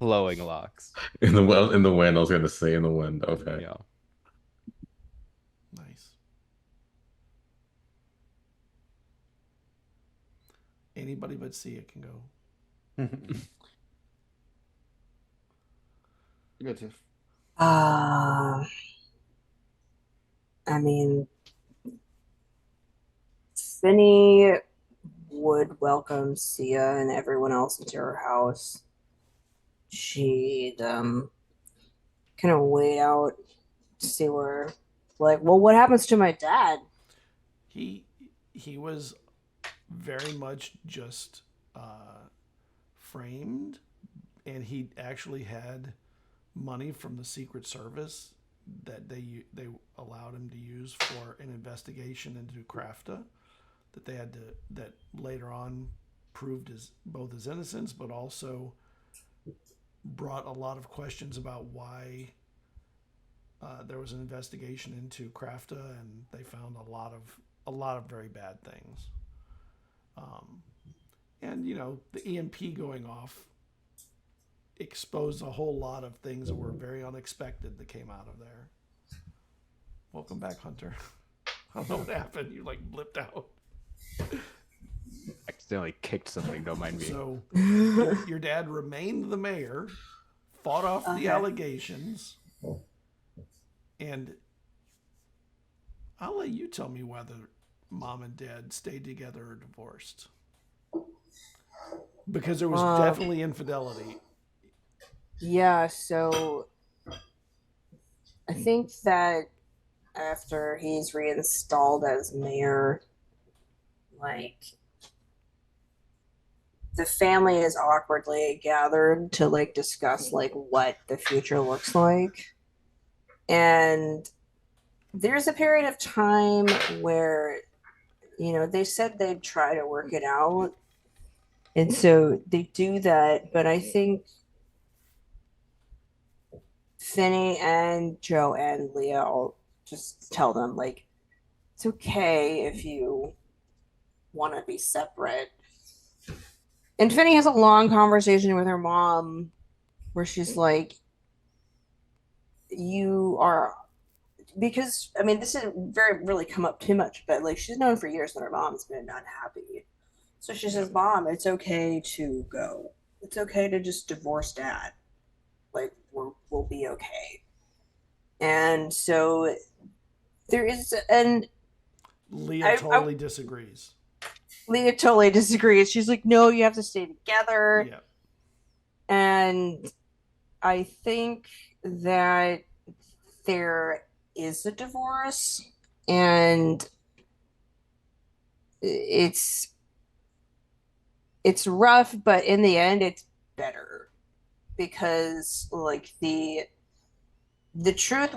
flowing locks. In the wind. I was gonna say in the wind. Okay. Yeah. Nice. Anybody but Sia can go. Good, Tiff. I mean, Finny would welcome Sia and everyone else into her house. She'd kind of wait out to see where, like, well, what happens to my dad? He was very much just framed, and he actually had money from the Secret Service that they allowed him to use for an investigation into Crafta that they had to, that later on proved both his innocence, but also brought a lot of questions about why there was an investigation into Krafta, and they found a lot of very bad things. And the EMP going off exposed a whole lot of things that were very unexpected that came out of there. Welcome back, Hunter. I don't know what happened. You blipped out. Accidentally kicked something. Don't mind me. So your dad remained the mayor, fought off the allegations, and I'll let you tell me whether mom and dad stayed together or divorced. Because there was definitely infidelity. Yeah, so I think that after he's reinstalled as mayor, the family is awkwardly gathered to discuss what the future looks like. And there's a period of time where they said they'd try to work it out, and so they do that. But I think Finney and Joe and Leah all just tell them it's okay if you want to be separate. And Finney has a long conversation with her mom where she's like, you are, because this isn't really come up too much, but she's known for years that her mom's been unhappy. So she says, Mom, it's okay to go. It's okay to just divorce Dad. We'll be okay. And so there is, and Leah totally disagrees. Leah totally disagrees. She's like, no, you have to stay together. Yeah. And I think that there is a divorce, and it's rough, but in the end it's better, because the truth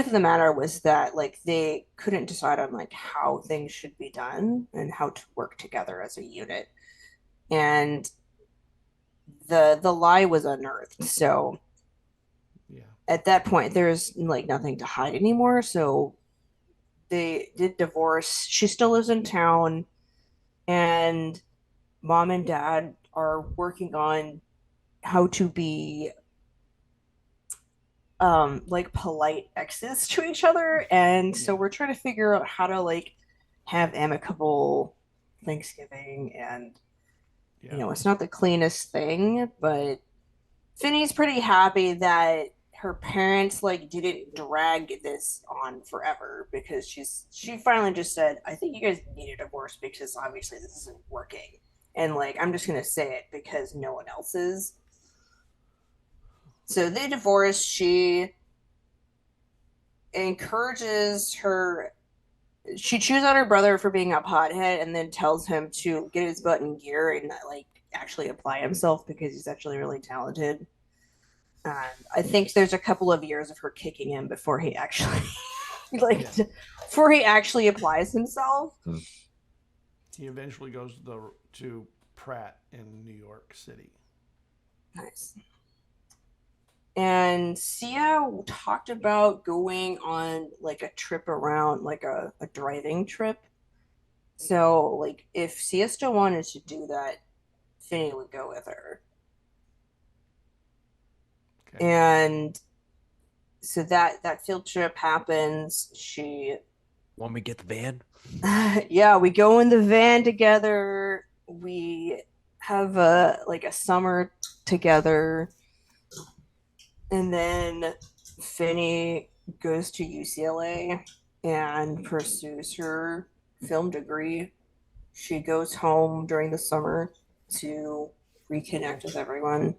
of the matter was that they couldn't decide on how things should be done and how to work together as a unit, and the lie was unearthed. So at that point there's nothing to hide anymore, so they did divorce. She still lives in town, and mom and dad are working on how to be polite exes to each other, and so we're trying to figure out how to have amicable Thanksgiving. And it's not the cleanest thing, but Finney's pretty happy that her parents didn't drag this on forever, because she finally just said, I think you guys need a divorce because obviously this isn't working, and I'm just gonna say it because no one else is. So they divorce. She encourages her. She chews on her brother for being a pothead, and then tells him to get his butt in gear and actually apply himself, because he's actually really talented. I think there's a couple of years of her kicking him before he actually before he actually applies himself. He eventually goes to Pratt in New York City. Nice. And Sia talked about going on a trip around, a driving trip. So if Sia still wanted to do that, Finney would go with her. Okay. And so that field trip happens. She Want me to get the van? Yeah, we go in the van together. We have a summer together. And then Finney goes to UCLA and pursues her film degree. She goes home during the summer to reconnect with everyone.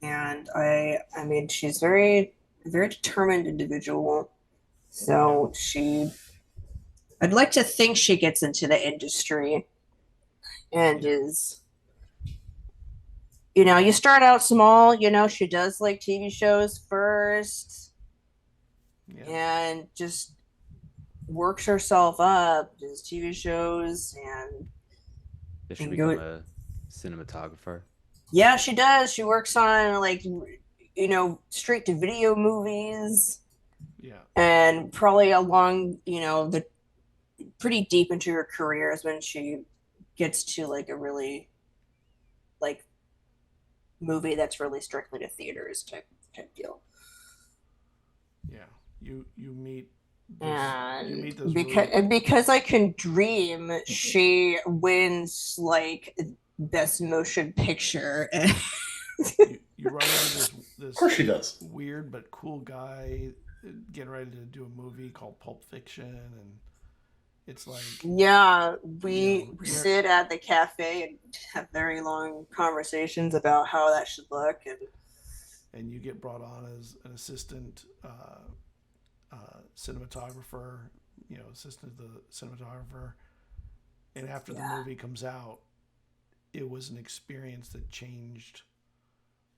And she's very, very determined individual. So I'd like to think she gets into the industry and is, you start out small, she does TV shows first, and just works herself up, does TV shows, and Did she And become go- a cinematographer? yeah, she does. She works on like straight to video movies, Yeah. and probably along the pretty deep into her career is when she gets to like a really like movie that's really strictly to theaters type deal. Yeah. You meet this, And you meet this because I Can Dream, she wins like best motion picture. you run into this Of course she does. weird but cool guy getting ready to do a movie called Pulp Fiction, and it's like Yeah, we you're- sit at the cafe and have very long conversations about how that should look, and you get brought on as an assistant cinematographer, assistant to the cinematographer. And after the movie comes out, it was an experience that changed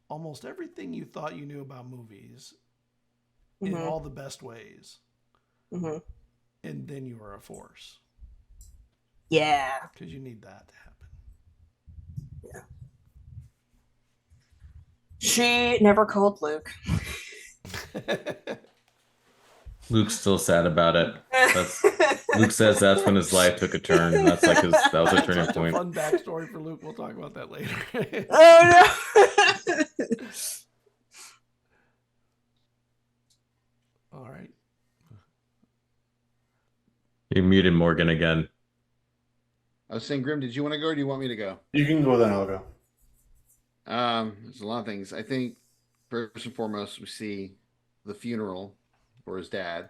almost everything you thought you knew about movies in Mhm. all the best ways. Mhm. And then you were a force, yeah. because you need that to happen. She never called Luke. Luke's still sad about it. Luke says that's when his life took a turn. That's like that was a turning Such a point. fun backstory for Luke. We'll talk about that later. Oh no. All right. You muted Morgan again. I was saying, Grimm, did you want to go or do you want me to go? You can go, then I'll go. There's a lot of things. I think first and foremost, we see the funeral for his dad.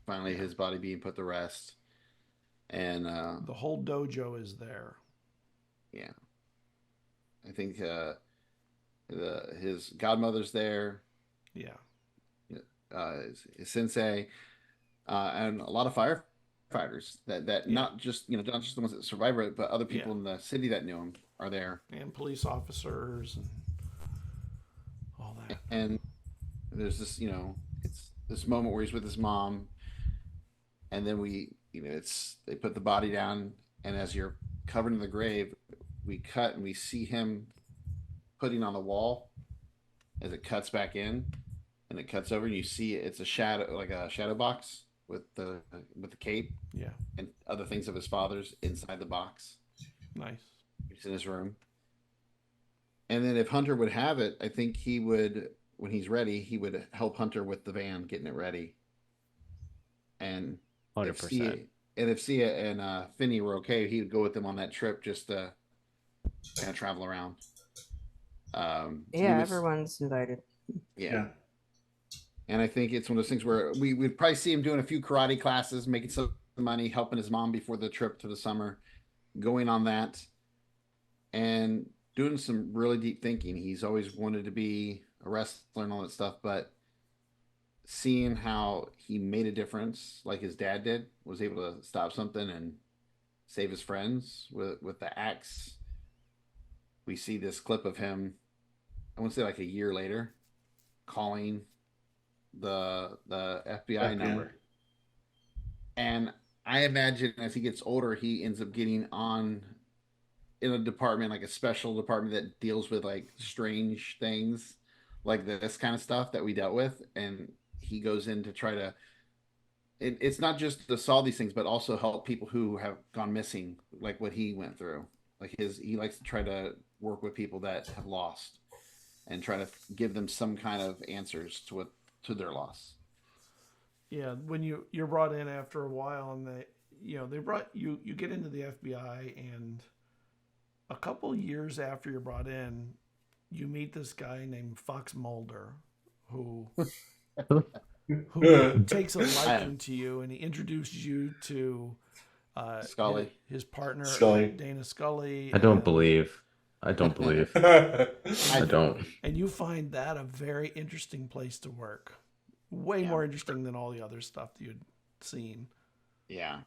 Finally, his body being put to rest, and The whole dojo is there. yeah, I think his godmother's there, Yeah. his sensei, and a lot of firefighters that not just not just the ones that survived it, but other people Yeah. in the city that knew him are there. And police officers and all that. And there's this, it's this moment where he's with his mom, and then they put the body down, and as you're covered in the grave, we cut and we see him putting on the wall as it cuts back in, and it cuts over, and you see it's a shadow, like a shadow box with the cape Yeah. and other things of his father's inside the box. Nice. It's in his room. And then if Hunter would have it, I think he would, when he's ready, he would help Hunter with the van, getting it ready. And 100%. if Sia and Finney were okay, he would go with them on that trip just to kind of travel around. Everyone's invited. Yeah. And I think it's one of those things where we'd probably see him doing a few karate classes, making some money, helping his mom before the trip to the summer, going on that, and doing some really deep thinking. He's always wanted to be a wrestler and all that stuff, but seeing how he made a difference, like his dad did, was able to stop something and save his friends with the axe. We see this clip of him, I want to say like a year later, calling the FBI number. And I imagine as he gets older, he ends up getting on in a department, like a special department that deals with like strange things like this kind of stuff that we dealt with. And he goes in to try to, it's not just to solve these things, but also help people who have gone missing, like what he went through. Like he likes to try to work with people that have lost and try to give them some kind of answers to their loss. Yeah, when you're brought in after a while, and they brought you get into the FBI, and a couple years after you're brought in, you meet this guy named Fox Mulder, who takes a liking to you, and he introduces you to Scully, his partner, Scully. Dana Scully. I don't and- believe. I don't. And you find that a very interesting place to work. Way more interesting than all the other stuff that you'd seen. Yeah.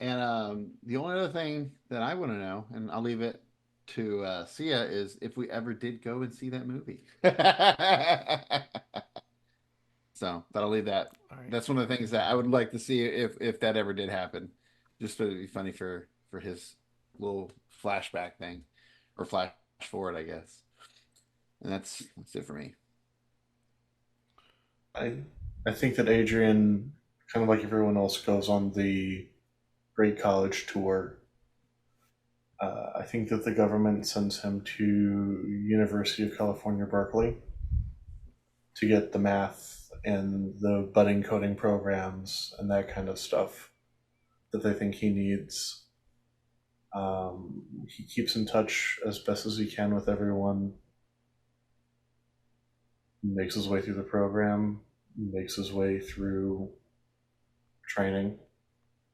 And the only other thing that I want to know, and I'll leave it to Sia, is if we ever did go and see that movie. So that'll leave that. All right. That's one of the things that I would like to see if that ever did happen. Just to be funny for his little flashback thing, or flash forward, I guess. And that's it for me. I think that Adrian, kind of like everyone else, goes on the Great College tour. I think that the government sends him to University of California, Berkeley, to get the math and the budding coding programs and that kind of stuff that they think he needs. He keeps in touch as best as he can with everyone. Makes his way through the program, makes his way through training.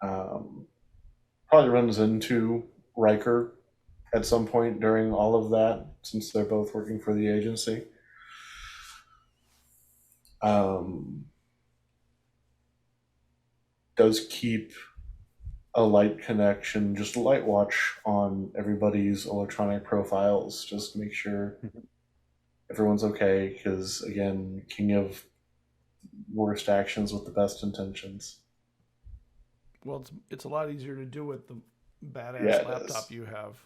Probably runs into Riker at some point during all of that, since they're both working for the agency. Does keep a light connection, just a light watch on everybody's electronic profiles, just to make sure everyone's okay, because again, king of worst actions with the best intentions. Well, it's a lot easier to do with the badass Yeah, it laptop is. you have.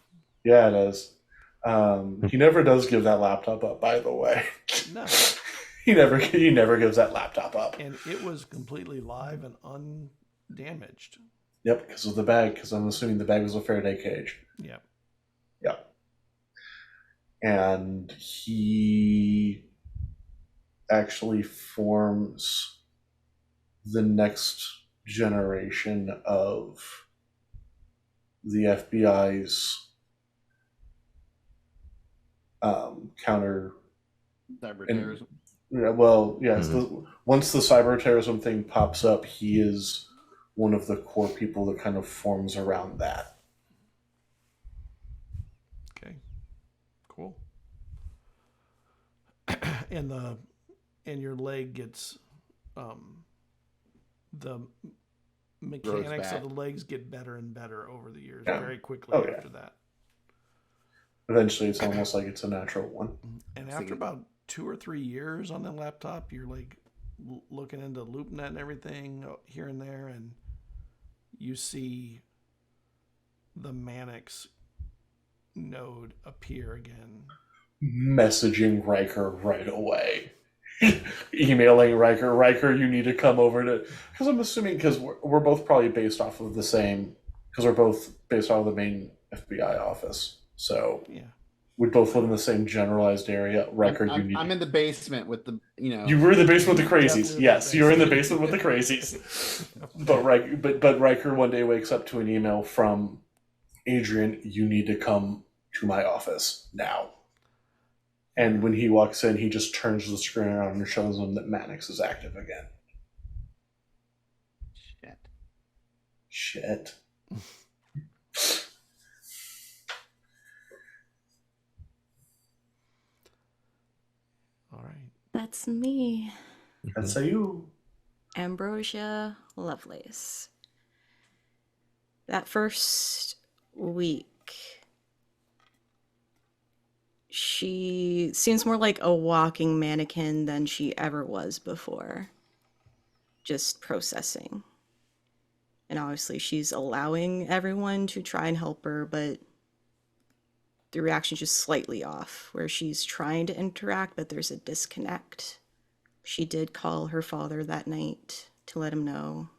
Yeah, it is. He never does give that laptop up, by the way. No. He never gives that laptop up. And it was completely live and undamaged. Yep, because of the bag, because I'm assuming the bag was a Faraday cage. Yeah. Yep. And he actually forms the next generation of the FBI's counter. Cyber terrorism. Once the cyber terrorism thing pops up, he is one of the core people that kind of forms around that. Okay. Cool. And your leg gets the mechanics of the legs get better and better over the years, very quickly after that. Eventually, it's almost like it's a natural one. And after about 2 or 3 years on the laptop, you're like looking into LoopNet and everything here and there, and you see the Mannix node appear again. Messaging Riker right away. Emailing Riker, you need to come over to... Because I'm assuming, because we're both probably based off of the same... Because we're both based off of the main FBI office. So yeah, we both live in the same generalized area. Riker, I'm in the basement with the, You were in the basement with the crazies. Yes, you're in the basement with the crazies. But Riker one day wakes up to an email from Adrian, you need to come to my office now. And when he walks in, he just turns the screen around and shows him that Mannix is active again. Shit. all right. That's me, That's you. Ambrosia Lovelace. That first week, she seems more like a walking mannequin than she ever was before. Just processing. And obviously she's allowing everyone to try and help her, but the reaction's just slightly off, where she's trying to interact, but there's a disconnect. She did call her father that night to let him know.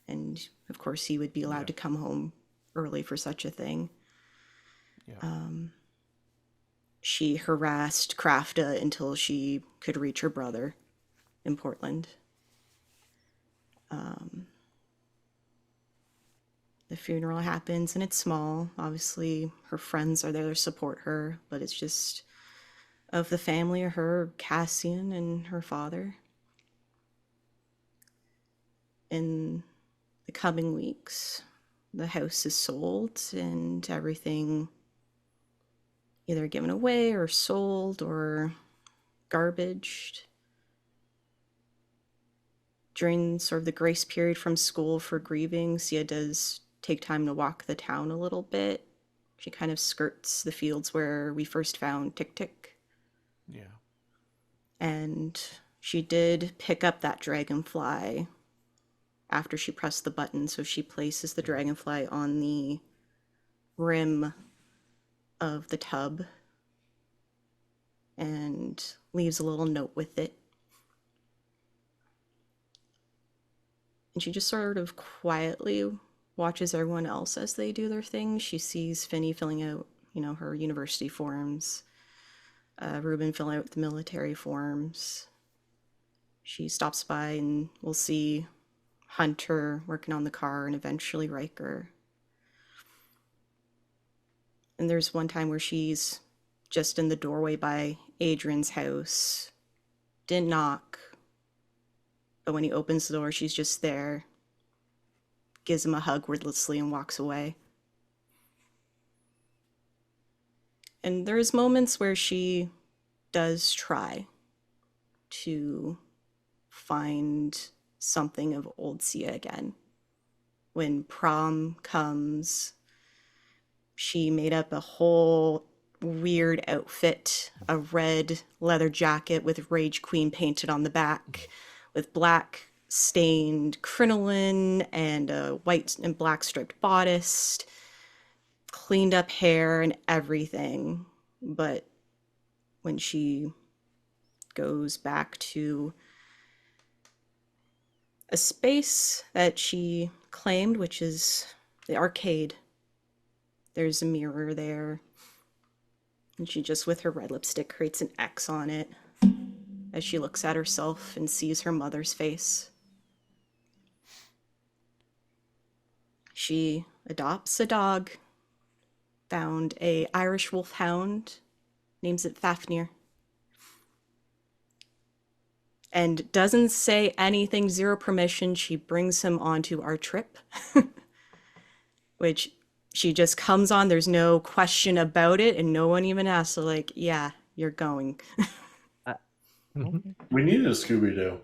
And of course he would be allowed to come home early for such a thing. Yeah. She harassed Krafta until she could reach her brother in Portland. The funeral happens and it's small. Obviously, her friends are there to support her, but it's just of the family of her, Cassian and her father. In the coming weeks, the house is sold and everything either given away or sold or garbaged. During sort of the grace period from school for grieving, Sia does take time to walk the town a little bit. She kind of skirts the fields where we first found Tick Tick. Yeah. And She did pick up that dragonfly after she pressed the button, so she places the dragonfly on the rim of the tub and leaves a little note with it. And she just sort of quietly watches everyone else as they do their thing. She sees Finny filling out, her university forms, Ruben filling out the military forms. She stops by and we'll see Hunter working on the car and eventually Riker. And there's one time where she's just in the doorway by Adrian's house. Didn't knock. But when he opens the door, she's just there. Gives him a hug wordlessly and walks away. And there's moments where she does try to find something of old Sia again. When prom comes, she made up a whole weird outfit, a red leather jacket with Rage Queen painted on the back, with black stained crinoline and a white and black striped bodice, cleaned up hair and everything. But when she goes back to a space that she claimed, which is the arcade, there's a mirror there. And she just, with her red lipstick, creates an X on it as she looks at herself and sees her mother's face. She adopts a dog, found a Irish wolfhound, names it Fafnir, and doesn't say anything, zero permission. She brings him onto our trip, which she just comes on. There's no question about it, and no one even asks. So like, yeah, you're going. We needed a Scooby-Doo.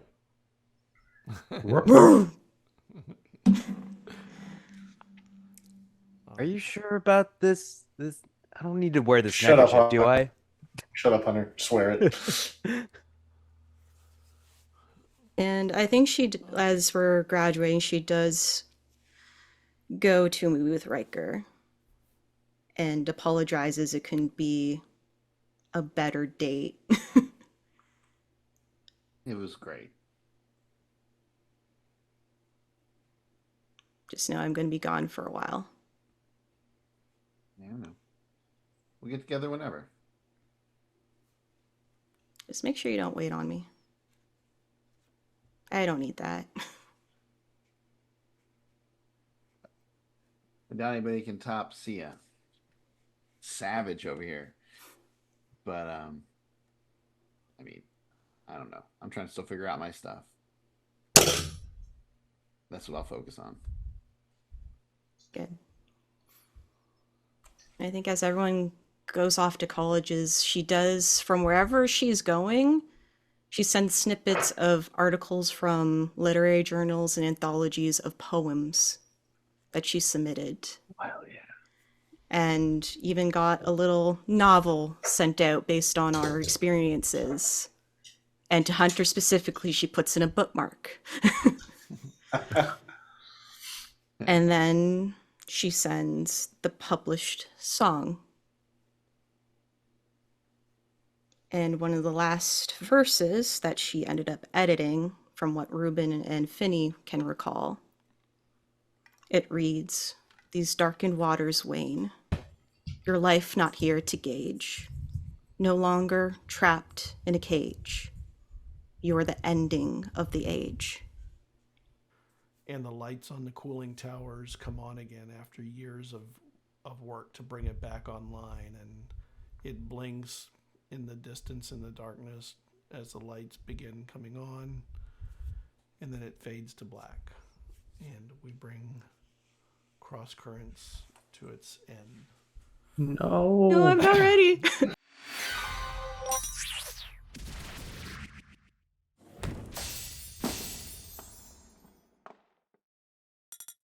Are you sure about this? I don't need to wear this Shut up, neckerchief, do I? Shut up, Hunter. Swear it. And I think as we're graduating, she does go to a movie with Riker and apologizes it couldn't be a better date. It was great. Just know I'm going to be gone for a while. Yeah, I know. We'll get together whenever. Just make sure you don't wait on me. I don't need that. I doubt anybody can top Sia. Savage over here. But I mean, I don't know. I'm trying to still figure out my stuff. That's what I'll focus on. Good. I think as everyone goes off to colleges, she does, from wherever she's going, she sends snippets of articles from literary journals and anthologies of poems that she submitted. Well, yeah. And even got a little novel sent out based on our experiences. And to Hunter specifically, she puts in a bookmark. And then she sends the published song. And one of the last verses that she ended up editing, from what Ruben and Finny can recall, it reads, "These darkened waters wane, your life not here to gauge, no longer trapped in a cage. You are the ending of the age." And the lights on the cooling towers come on again after years of work to bring it back online, and it blinks in the distance in the darkness as the lights begin coming on, and then it fades to black, and we bring Crosscurrents to its end. No. No, I'm not ready.